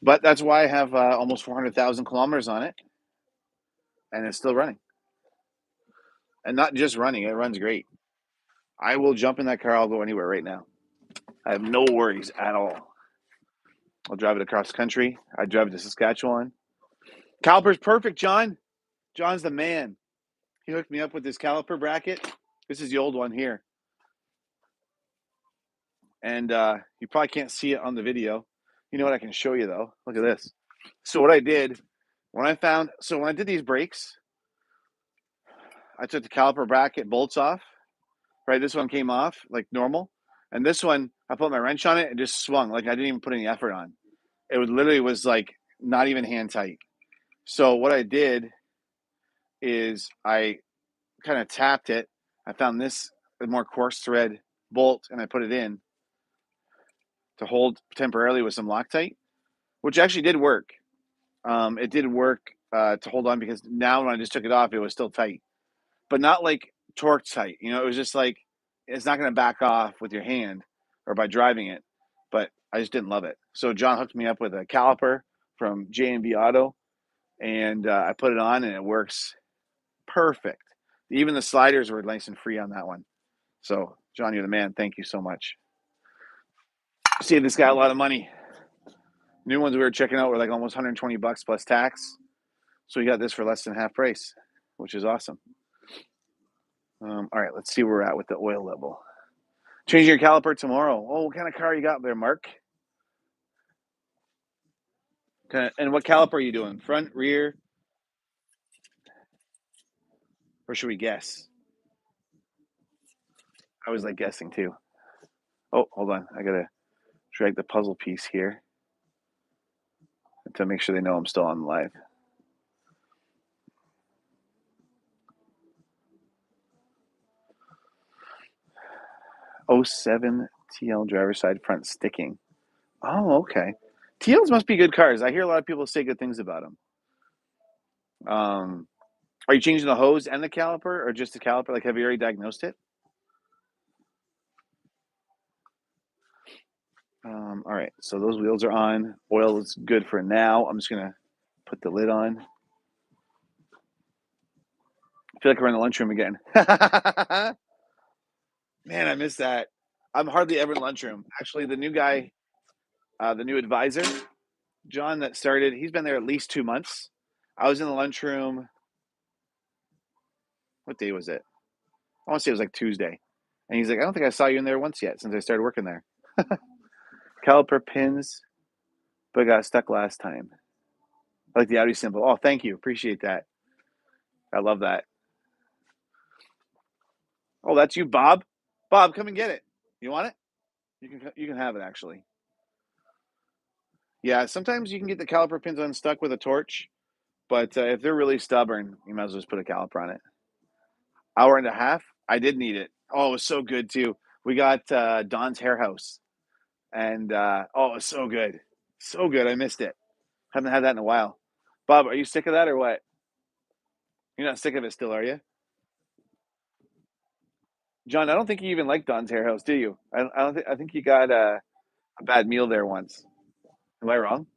But that's why I have almost 400,000 kilometers on it, and it's still running. And not just running; it runs great. I will jump in that car. I'll go anywhere right now. I have no worries at all. I'll drive it across the country. I drive it to Saskatchewan. Caliper's perfect, John. John's the man. He hooked me up with this caliper bracket. This is the old one here. And you probably can't see it on the video. You know what I can show you though? Look at this. So what I did when I did these brakes, I took the caliper bracket bolts off. Right, this one came off like normal, and this one I put my wrench on it and just swung like I didn't even put any effort on. It was literally was like not even hand tight. So what I did is I kind of tapped it. I found this more coarse thread bolt and I put it in to hold temporarily with some Loctite, which actually did work. It did work to hold on because now when I just took it off, it was still tight, but not like torque tight. You know, it was just like it's not going to back off with your hand or by driving it. But I just didn't love it. So John hooked me up with a caliper from J&B Auto, and I put it on, and it works perfect. Even the sliders were nice and free on that one. So John, you're the man. Thank you so much. Saved this guy a lot of money. New ones we were checking out were like almost 120 bucks plus tax. So we got this for less than half price, which is awesome. All right, let's see where we're at with the oil level. Changing your caliper tomorrow. Oh, what kind of car you got there, Mark? And what caliper are you doing? Front, rear? Or should we guess? I was like guessing too. Oh, hold on. I gotta drag the puzzle piece here to make sure they know I'm still on live. '07 TL driver side front sticking. Oh, okay. TLs must be good cars. I hear a lot of people say good things about them. Are you changing the hose and the caliper, or just the caliper? Like, have you already diagnosed it? All right, so those wheels are on. Oil is good for now. I'm just gonna put the lid on. I feel like we're in the lunchroom again. Man, I miss that. I'm hardly ever in the lunchroom. Actually, the new guy, the new advisor, John, that started, he's been there at least 2 months. I was in the lunchroom. What day was it? I want to say it was like Tuesday. And he's like, I don't think I saw you in there once yet since I started working there. Caliper pins, but got stuck last time. I like the Audi symbol. Oh, thank you. Appreciate that. I love that. Oh, that's you, Bob. Bob, come and get it. You want it? You can have it actually. Yeah, sometimes you can get the caliper pins unstuck with a torch, but if they're really stubborn, you might as well just put a caliper on it. Hour and a half. I did need it. Oh, it was so good too. We got Don's Hair House, and oh, it was so good, so good. I missed it. Haven't had that in a while. Bob, are you sick of that or what? You're not sick of it still, are you? John, I don't think you even like Don's Hair House, do you? I don't think. I think you got a bad meal there once. Am I wrong?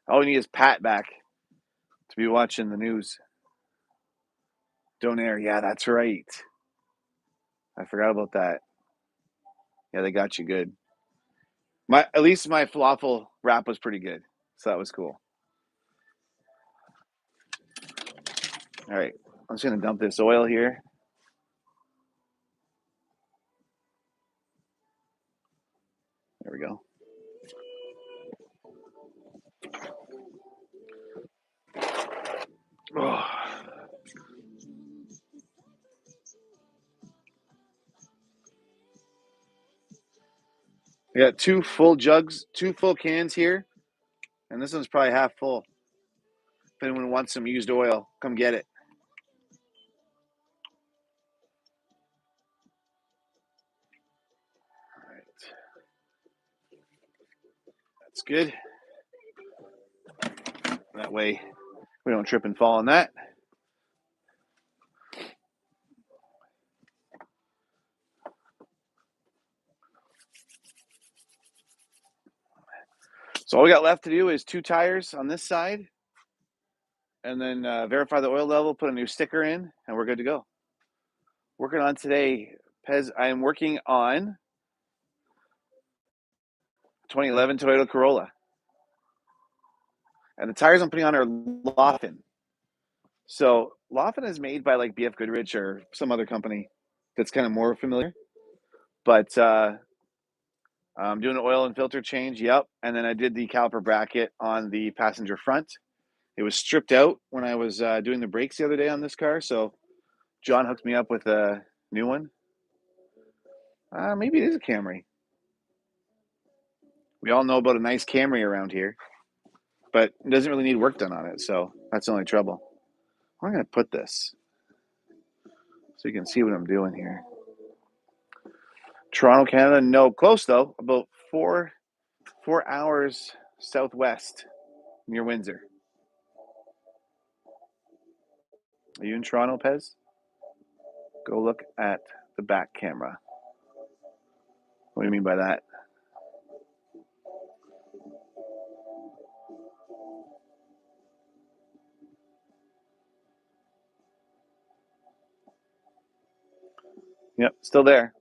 All we need is Pat back to be watching the news. Don't air. Yeah, that's right. I forgot about that. Yeah, they got you good. My at least my falafel wrap was pretty good, so that was cool. All right, I'm just gonna dump this oil here. There we go. Oh. I got two full jugs, two full cans here, and this one's probably half full. If anyone wants some used oil, come get it. All right, that's good. That way we don't trip and fall on that. So all we got left to do is 2 tires on this side, and then verify the oil level, put a new sticker in, and we're good to go. Working on today, Pez. I am working on 2011 Toyota Corolla, and the tires I'm putting on are Lawton. So Lawton is made by like BF Goodrich or some other company that's kind of more familiar. But I'm doing an oil and filter change. Yep, and then I did the caliper bracket on the passenger front. It was stripped out when I was doing the brakes the other day on this car. So John hooked me up with a new one. Maybe it is a Camry. We all know about a nice Camry around here, but it doesn't really need work done on it. So that's the only trouble. I'm going to put this so you can see what I'm doing here. Toronto, Canada. No, close though. About 4 hours southwest near Windsor. Are you in Toronto, Pez? Go look at the back camera. What do you mean by that? Yep, still there.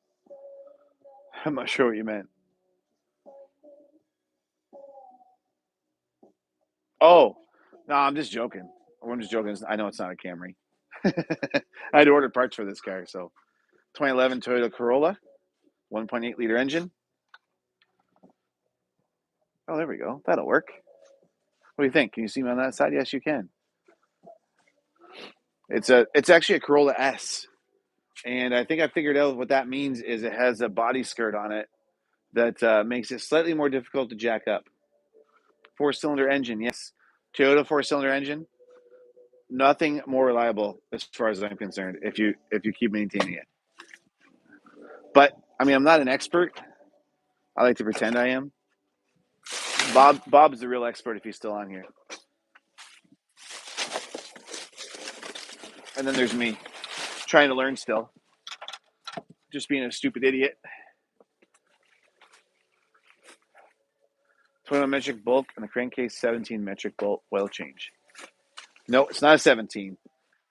I'm not sure what you meant. Oh, no, I'm just joking. I'm just joking. I know it's not a Camry. I had to order parts for this car. So 2011 Toyota Corolla, 1.8 liter engine. Oh, there we go. That'll work. What do you think? Can you see me on that side? Yes, you can. It's actually a Corolla S, and I think I figured out what that means is it has a body skirt on it that makes it slightly more difficult to jack up. 4-cylinder engine, yes. Toyota 4-cylinder engine. Nothing more reliable as far as I'm concerned. If you keep maintaining it, but I mean, I'm not an expert. I like to pretend I am. Bob's the real expert if he's still on here. And then there's me trying to learn still. Just being a stupid idiot. 21 metric bolt and the crankcase 17 metric bolt oil change. No, it's not a 17.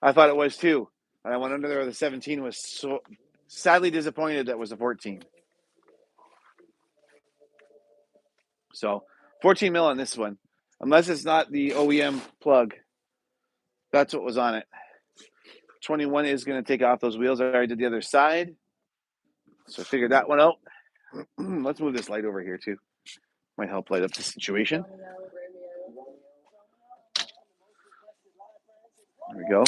I thought it was too. And I went under there. The 17 was so sadly disappointed that was a 14. So 14 mil on this one, unless it's not the OEM plug. That's what was on it. 21 is going to take off those wheels. I already did the other side, so I figured that one out. Let's move this light over here too. Might help light up the situation. There we go.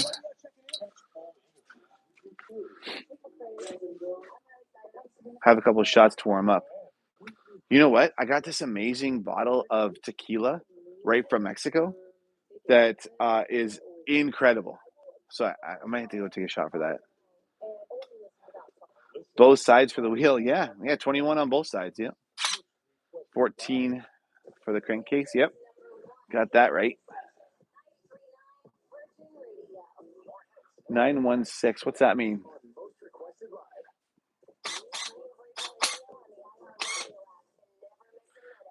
Have a couple of shots to warm up. You know what? I got this amazing bottle of tequila right from Mexico that is incredible. So I might have to go take a shot for that. Both sides for the wheel. Yeah, 21 on both sides. Yeah. 14 for the crankcase. Yep. Got that right. 916. What's that mean?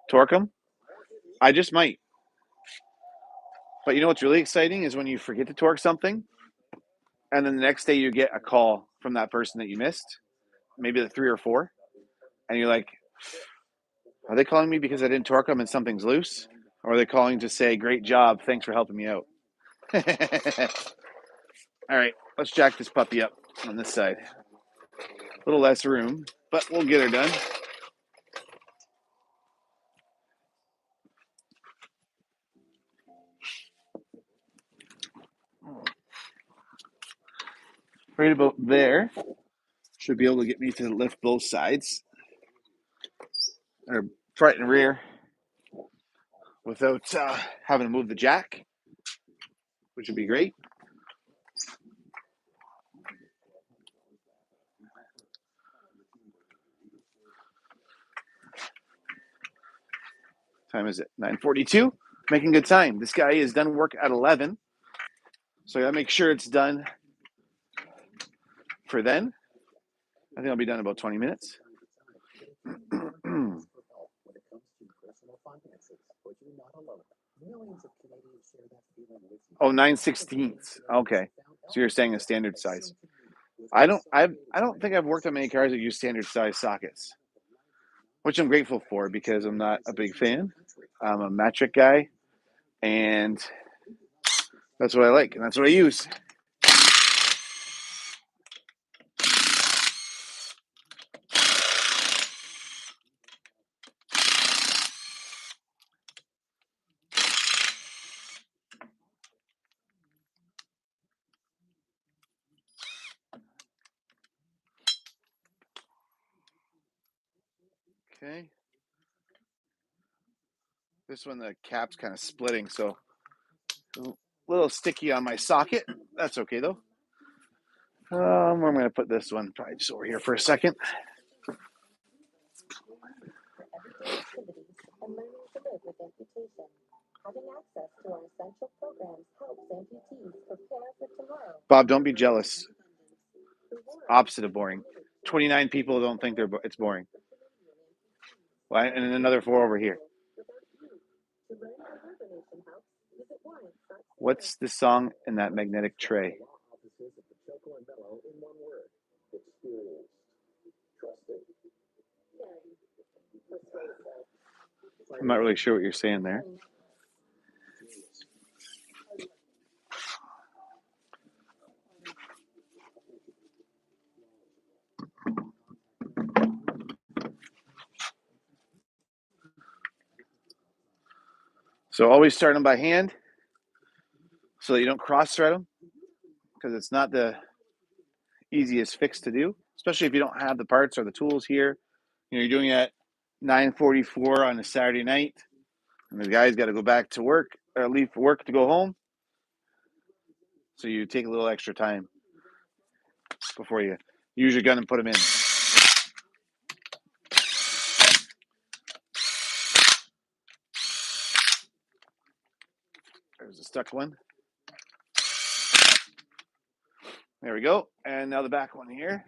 Torque them? I just might. But you know what's really exciting is when you forget to torque something, and then the next day you get a call from that person that you missed, maybe the 3 or 4, and you're like, are they calling me because I didn't torque them and something's loose? Or are they calling to say, great job, thanks for helping me out? All right, let's jack this puppy up on this side. A little less room, but we'll get her done. Right about there. Should be able to get me to lift both sides, or front and rear, without having to move the jack, which would be great. Time is it? 9:42. Making good time. This guy is done work at 11, so I gotta make sure it's done for then. I think I'll be done in about 20 minutes. Oh, 9/16. Okay, so you're saying a standard size. I don't think I've worked on many cars that use standard size sockets, which I'm grateful for because I'm not a big fan. I'm a metric guy, and that's what I like, and that's what I use. Okay. This one, the cap's kind of splitting, so a little sticky on my socket. That's okay, though. Where am I going to put this one? Probably just over here for a second. Bob, don't be jealous. Opposite of boring. 29 people don't think it's boring. Well, and another 4 over here. What's the song in that magnetic tray? I'm not really sure what you're saying there. So always start them by hand so that you don't cross-thread them, because it's not the easiest fix to do, especially if you don't have the parts or the tools here. You're doing it at 9:44 on a Saturday night, and the guy's got to go back to work or leave for work to go home. So you take a little extra time before you use your gun and put them in. There's a stuck one. There we go. And now the back one here.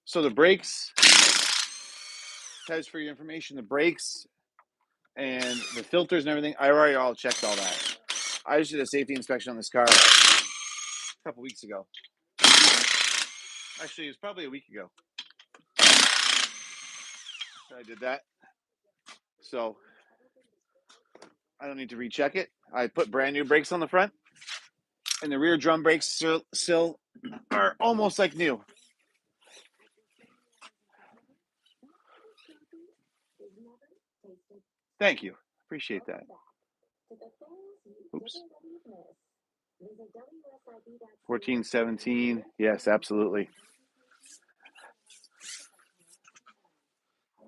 So the brakes, guys, for your information, the brakes and the filters and everything, I already all checked all that. I just did a safety inspection on this car a couple weeks ago. Actually, it was probably a week ago. I did that. So I don't need to recheck it. I put brand new brakes on the front, and the rear drum brakes still are almost like new. Thank you. Appreciate that. Oops. 14, 17. Yes, absolutely.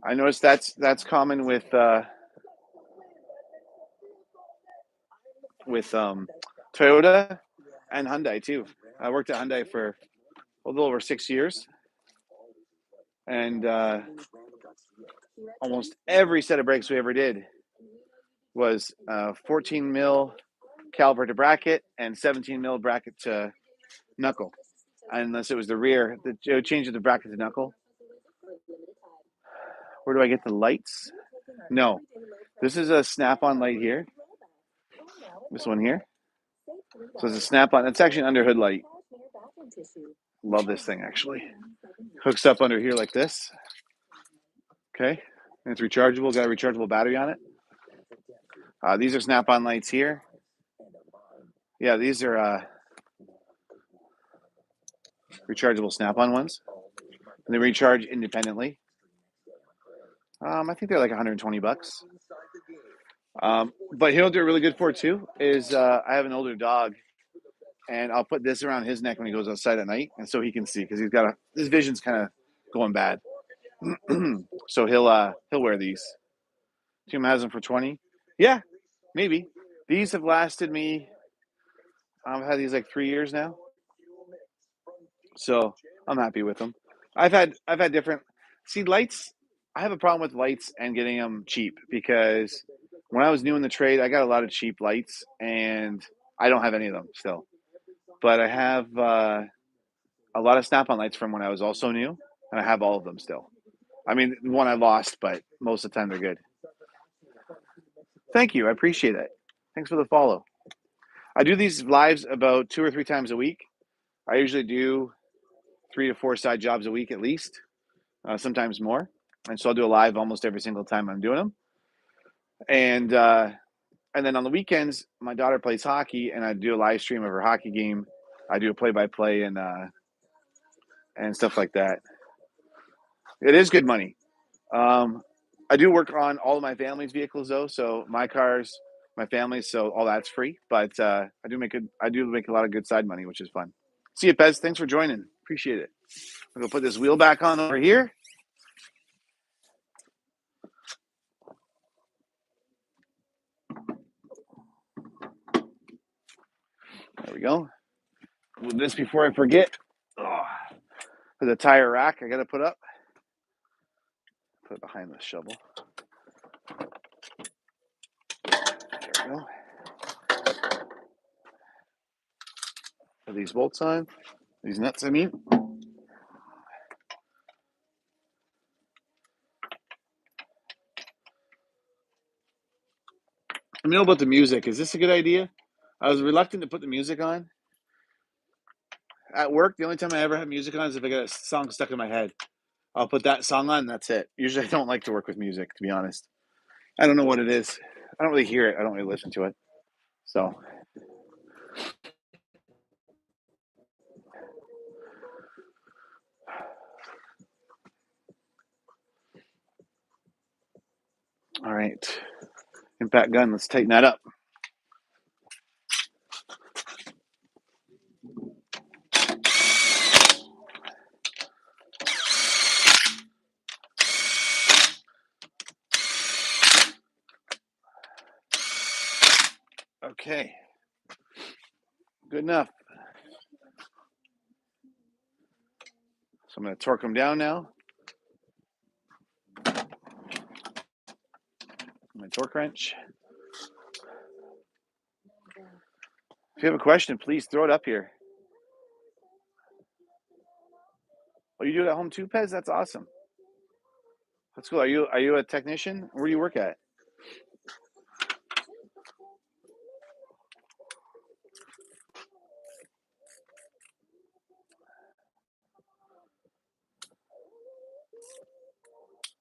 I noticed that's common with Toyota and Hyundai too. I worked at Hyundai for a little over 6 years, and almost every set of brakes we ever did was 14 mil caliper to bracket and 17 mil bracket to knuckle, unless it was the rear. The change of the bracket to knuckle. Where do I get the lights? No, this is a snap-on light here. This one here. So it's a snap-on. It's actually an under hood light. Love this thing actually. Hooks up under here like this. Okay, and it's rechargeable. Got a rechargeable battery on it. These are snap-on lights here. Yeah, these are rechargeable snap-on ones, and they recharge independently. I think they're like $120. But you know what they're really good for too is I have an older dog, and I'll put this around his neck when he goes outside at night, and so he can see because his vision's kind of going bad. So he'll wear these. Tim has them for 20. Yeah, maybe. These have lasted me. I've had these like 3 years now, so I'm happy with them. I've had different. See, lights. I have a problem with lights and getting them cheap because when I was new in the trade, I got a lot of cheap lights, and I don't have any of them still. But I have a lot of snap-on lights from when I was also new, and I have all of them still. I mean, one I lost, but most of the time they're good. Thank you. I appreciate it. Thanks for the follow. I do these lives about 2 or 3 times a week. I usually do 3 to 4 side jobs a week at least, sometimes more. And so I'll do a live almost every single time I'm doing them. And then on the weekends, my daughter plays hockey, and I do a live stream of her hockey game. I do a play-by-play and stuff like that. It is good money. I do work on all of my family's vehicles though, so my cars, my family's, so all that's free. But I do make a lot of good side money, which is fun. See you, Pez. Thanks for joining. Appreciate it. I'm gonna put this wheel back on over here. There we go. With this before I forget. For the tire rack, I gotta put up. Put it behind the shovel. There we go. Put these bolts on. These nuts, I mean. I know about the music. Is this a good idea? I was reluctant to put the music on. At work, the only time I ever have music on is if I get a song stuck in my head. I'll put that song on, and that's it. Usually I don't like to work with music, to be honest. I don't know what it is. I don't really hear it. I don't really listen to it. So, all right. Impact gun, let's tighten that up. Okay. Good enough. So I'm going to torque them down now. My torque wrench. If you have a question, please throw it up here. Oh, you do it at home too, Pez? That's awesome. That's cool. Are you a technician? Where do you work at?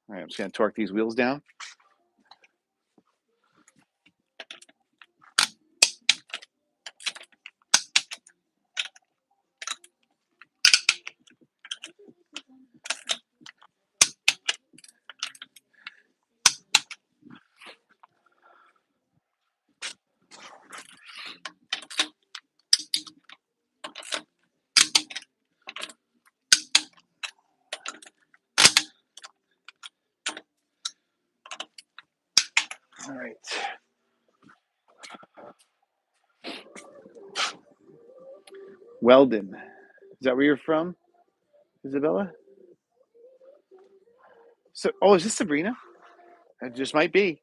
All right, I'm just gonna torque these wheels down. All right. Weldon. Is that where you're from, Isabella? So, oh, is this Sabrina? It just might be.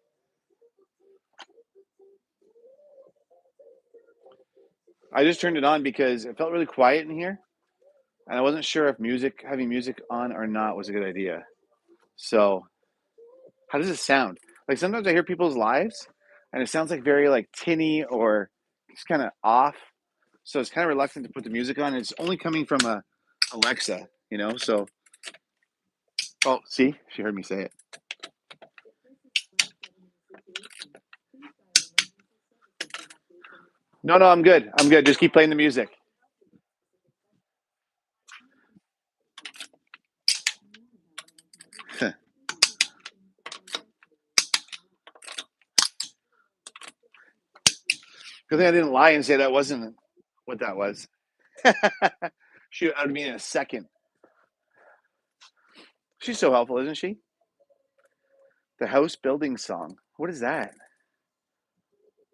I just turned it on because it felt really quiet in here, and I wasn't sure if having music on or not was a good idea. So, how does it sound? Like sometimes I hear people's lives, and it sounds like very like tinny or just kind of off. So it's kind of reluctant to put the music on. It's only coming from a Alexa, So, oh, see, she heard me say it. No, no, I'm good. I'm good. Just keep playing the music. Good thing I didn't lie and say that wasn't what that was. Shoot, I would mean in a second. She's so helpful, isn't she? The house building song. What is that?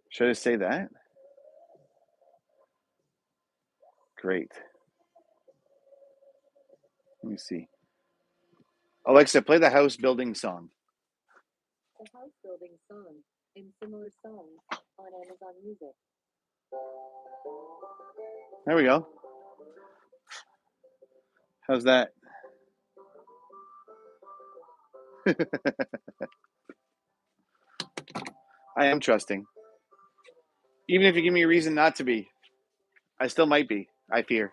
Should I say that? Great. Let me see. Alexa, play the house building song. The house building song and similar songs on Amazon Music. There we go. How's that? I am trusting. Even if you give me a reason not to be, I still might be. I fear.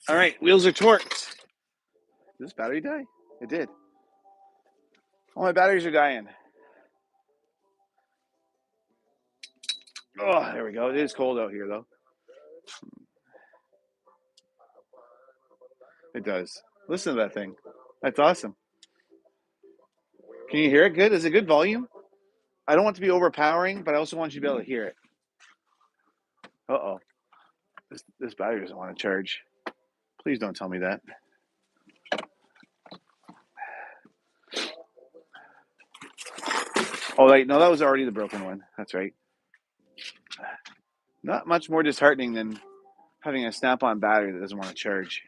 All right, wheels are torqued. Did this battery die? It did. All my batteries are dying. Oh, there we go. It is cold out here, though. It does. Listen to that thing. That's awesome. Can you hear it good? Is it good volume? I don't want it to be overpowering, but I also want you to be able to hear it. Uh-oh. This battery doesn't want to charge. Please don't tell me that. Oh, wait, no, that was already the broken one. That's right. Not much more disheartening than having a snap-on battery that doesn't want to charge.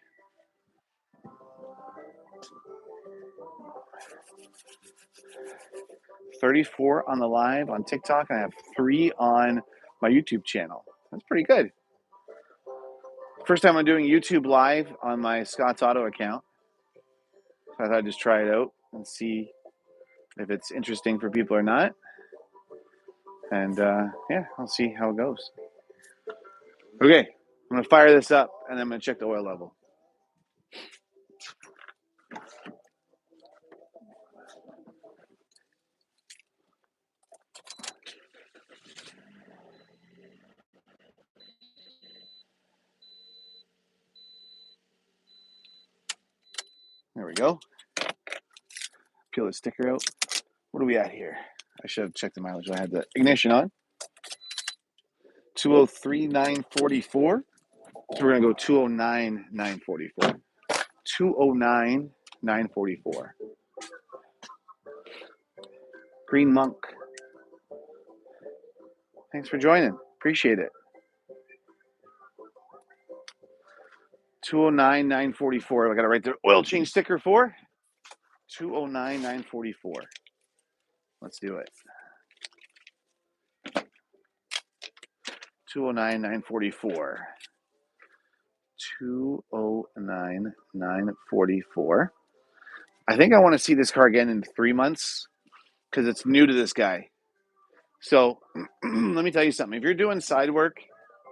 $34 on the live on TikTok, and I have 3 on my YouTube channel. That's pretty good. First time I'm doing YouTube live on my Scott's Auto account. So I thought I'd just try it out and see if it's interesting for people or not. And yeah, I'll see how it goes. Okay, I'm going to fire this up, and I'm going to check the oil level. There we go. Peel the sticker out. What are we at here? I should have checked the mileage. I had the ignition on. 203,944. So we're going to go 209,944. 209,944. Green Monk. Thanks for joining. Appreciate it. 209,944. I got to write the oil change sticker for. 209,944. Let's do it. 209,944. 209,944. I think I want to see this car again in 3 months because it's new to this guy. So let me tell you something. If you're doing side work,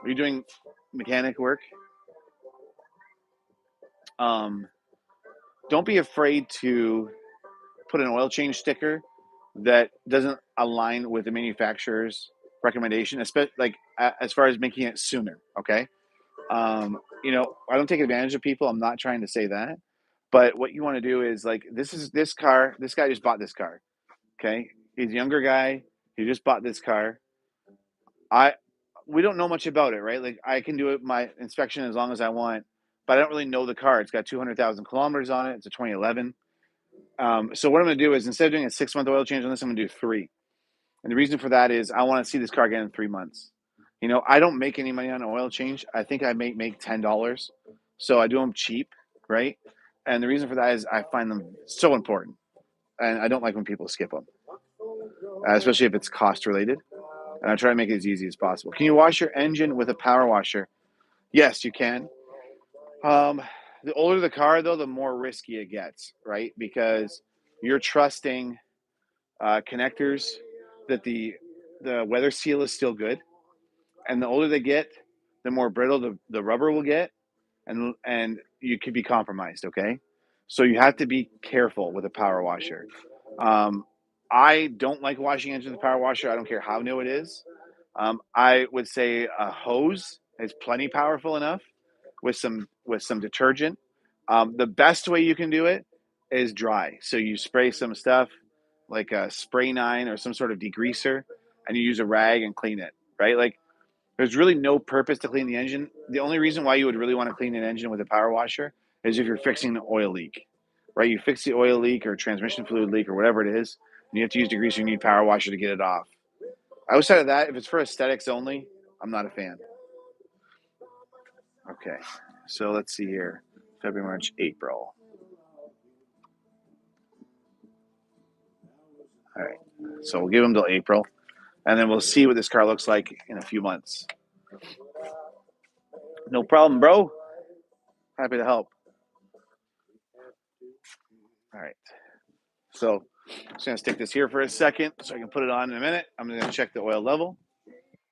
or you're doing mechanic work, don't be afraid to put an oil change sticker that doesn't align with the manufacturer's recommendation, especially like as far as making it sooner. Okay. I don't take advantage of people. I'm not trying to say that, but what you want to do is like this car. This guy just bought this car. Okay, he's a younger guy. He just bought this car. I we don't know much about it, right? Like I can do it my inspection as long as I want, but I don't really know the car. It's got 200,000 kilometers on it. It's a 2011. So what I'm going to do is instead of doing a 6 month oil change on this, I'm going to do three. And the reason for that is I want to see this car again in 3 months. I don't make any money on an oil change. I think I make $10. So I do them cheap, right? And the reason for that is I find them so important. And I don't like when people skip them, especially if it's cost related. And I try to make it as easy as possible. Can you wash your engine with a power washer? Yes, you can. Um, the older the car, though, the more risky it gets, right? Because you're trusting connectors that the weather seal is still good, and the older they get, the more brittle the rubber will get, and you could be compromised. Okay, so you have to be careful with a power washer. Um, I don't like washing engines with a power washer. I don't care how new it is. I would say a hose is plenty powerful enough with some detergent. The best way you can do it is dry. So you spray some stuff like a spray nine or some sort of degreaser, and you use a rag and clean it. Right? Like there's really no purpose to clean the engine. The only reason why you would really want to clean an engine with a power washer is if you're fixing an oil leak. Right? You fix the oil leak or transmission fluid leak or whatever it is, and you have to use degreaser. You need power washer to get it off. Outside of that, if it's for aesthetics only, I'm not a fan. Okay, so let's see here. February, March, April. All right, so we'll give them till April, and then we'll see what this car looks like in a few months. No problem, bro. Happy to help. All right, so I'm just gonna stick this here for a second so I can put it on in a minute. I'm gonna check the oil level,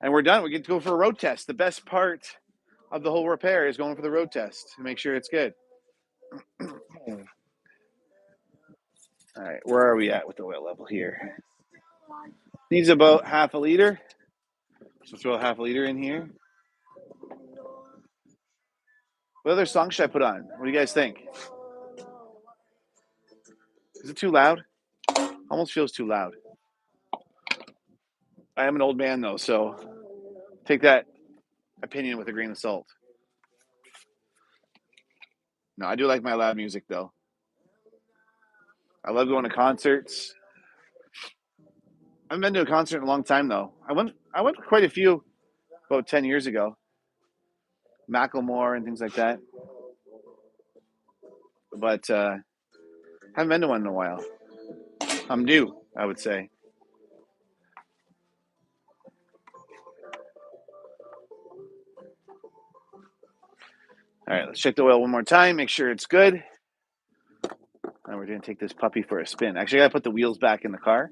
and we're done. We get to go for a road test. The best part of the whole repair is going for the road test to make sure it's good. All right, where are we at with the oil level here? Needs about half a liter. So throw a half a liter in here. What other song should I put on? What do you guys think? Is it too loud? Almost feels too loud. I am an old man though, so take that opinion with a grain of salt. No, I do like my loud music though. I love going to concerts. I haven't been to a concert in a long time though. I went to quite a few about 10 years ago. Macklemore and things like that. But haven't been to one in a while. I'm due, I would say. All right, let's check the oil one more time, make sure it's good. And we're going to take this puppy for a spin. Actually, I got to put the wheels back in the car.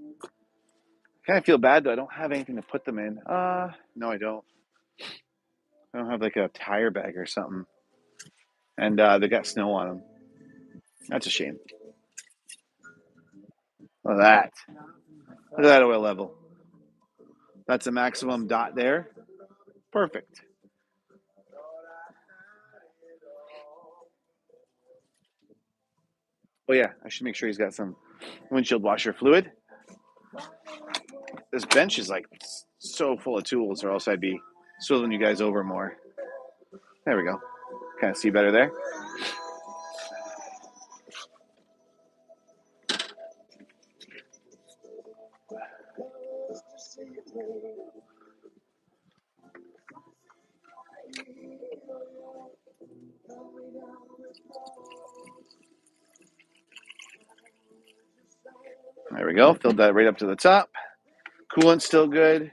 Kind of feel bad though. I don't have anything to put them in. No, I don't. I don't have like a tire bag or something. And they got snow on them. That's a shame. Look at that. Look at that oil level. That's a maximum dot there. Perfect. Oh yeah, I should make sure he's got some windshield washer fluid. This bench is like so full of tools, or else I'd be swiveling you guys over more. There we go. Kind of see better there. we go. Filled that right up to the top. Coolant's still good.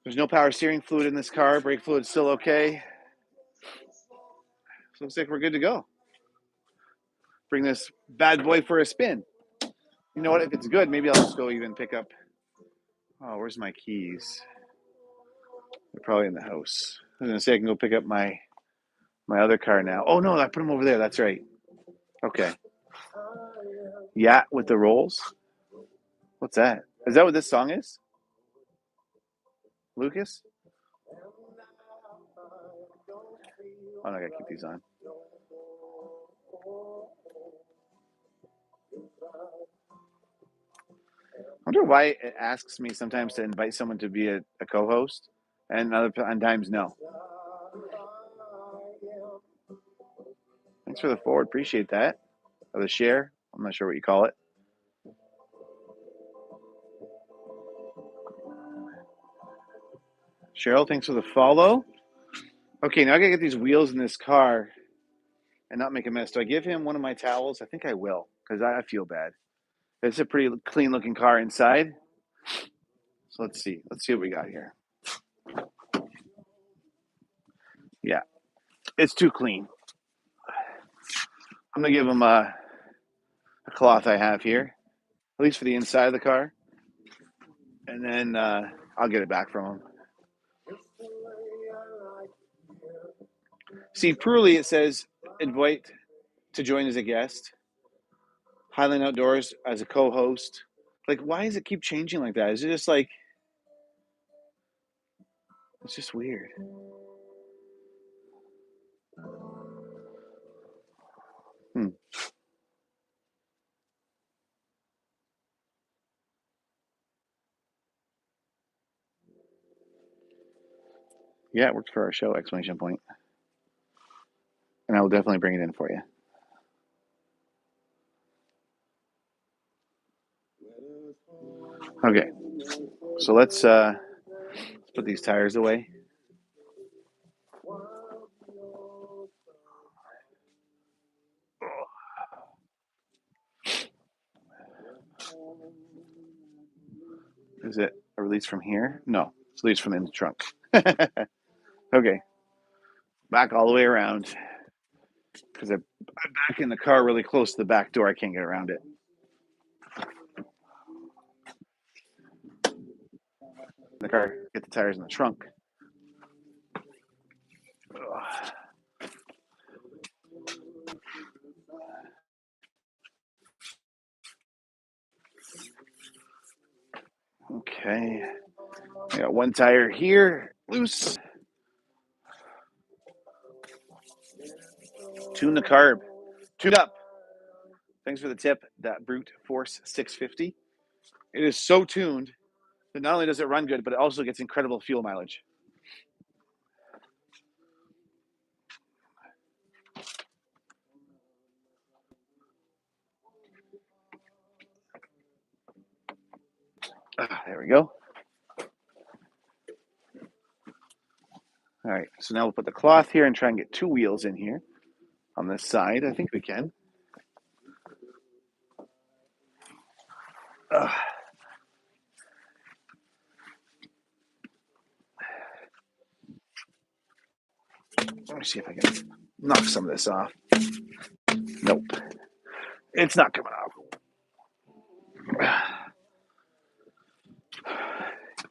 There's no power steering fluid in this car. Brake fluid's still okay. So looks like we're good to go. Bring this bad boy for a spin. You know what? If it's good, maybe I'll just go even pick up. Oh, where's my keys? They're probably in the house. I was gonna say I can go pick up my other car now. Oh no, I put them over there. That's right. Okay. Yeah, with the rolls. What's that? Is that what this song is? Lucas? Oh, no, I gotta keep these on. I wonder why it asks me sometimes to invite someone to be a co-host, and other times no. Thanks for the forward. Appreciate that. Or the share. I'm not sure what you call it. Cheryl, thanks for the follow. Okay, now I gotta get these wheels in this car and not make a mess. Do I give him one of my towels? I think I will, because I feel bad. It's a pretty clean looking car inside. So let's see. Let's see what we got here. Yeah, it's too clean. I'm gonna give him a cloth I have here, at least for the inside of the car, and then I'll get it back from him. See, Purley, it says invite to join as a guest, Highland Outdoors as a co-host. Like, why does it keep changing like that? Is it just like, it's just weird. Hmm. Yeah, it worked for our show! Exclamation point. And I will definitely bring it in for you. Okay, so let's put these tires away. Is it a release from here? No, it's a release from in the trunk. Okay, back all the way around because I'm back in the car really close to the back door. I can't get around it. The car, get the tires in the trunk. Okay, I got one tire here loose. Tune the carb. Tune up. Thanks for the tip. That Brute Force 650. It is so tuned that not only does it run good, but it also gets incredible fuel mileage. There we go. All right, so now we'll put the cloth here and try and get two wheels in here on this side. I think we can. Let me see if I can knock some of this off. Nope, it's not coming off.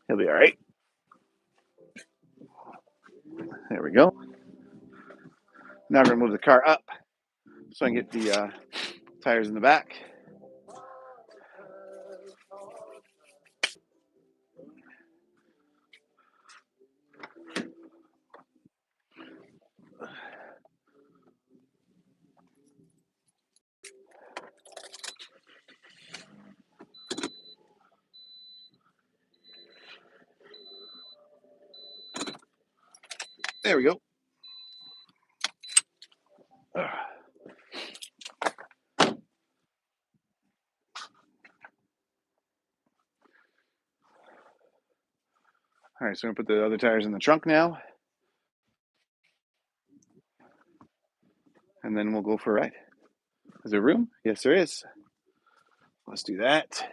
He'll be all right. There we go. Now we're going to move the car up so I can get the tires in the back. There we go. All right, so I'm going to put the other tires in the trunk now. And then we'll go for a ride. Is there room? Yes, there is. let's do that.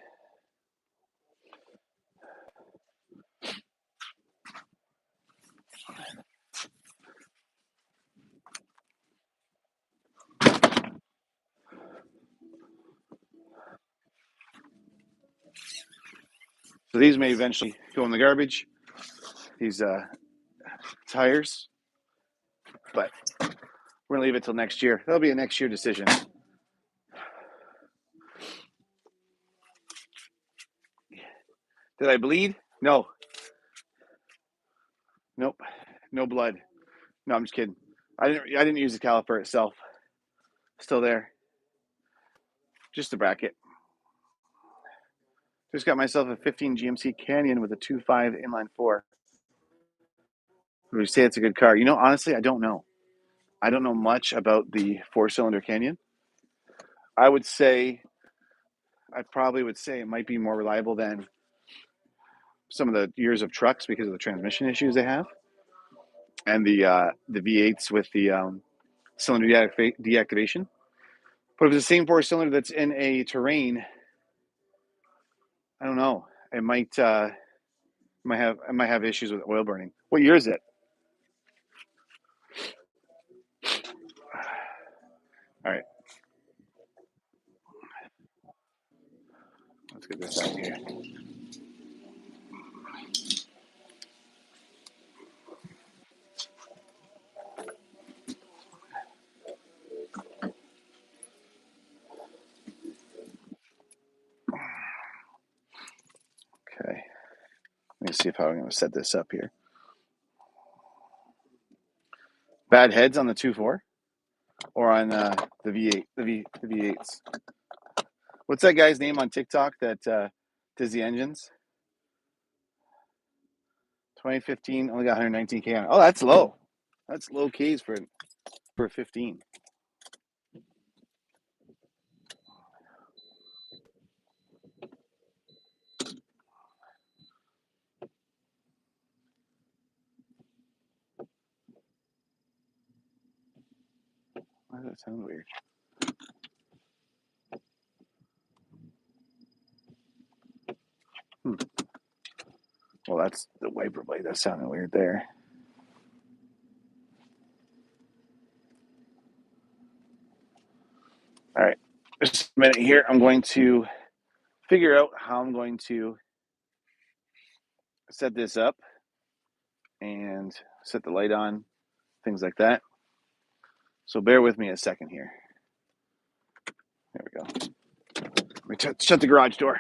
So these may eventually go in the garbage, these tires, but we're going to leave it till next year. That'll be a next year decision. Did I bleed? No. Nope. No blood. No, I'm just kidding. I didn't use the caliper itself. Still there. Just the bracket. Just got myself a 15 GMC Canyon with a 2.5 inline four. Would you say it's a good car? You know, honestly, I don't know. I don't know much about the four-cylinder Canyon. I probably would say it might be more reliable than some of the years of trucks because of the transmission issues they have, and the V8s with the cylinder deactivation. But if it's the same four-cylinder that's in a terrain, I don't know. It might have issues with oil burning. What year is it? All right, let's get this out here. Okay, let me see if I'm going to set this up here. Bad heads on the 2.4 or on the V8, the V8s. What's that guy's name on TikTok that does the engines? 2015 only got 119K on it. Oh, that's low. That's low Ks for 15. Why does that sound weird? Well, that's the wiper blade. That sounded weird there. All right, just a minute here. I'm going to figure out how I'm going to set this up and set the light on, things like that. So bear with me a second here. There we go. Let me shut the garage door.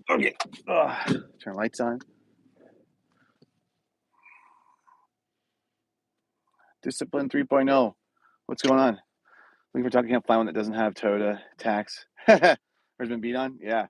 Okay. Turn lights on. Discipline 3.0. What's going on? Looking for talking up fly one that doesn't have Toyota tax. Or has been beat on? Yeah.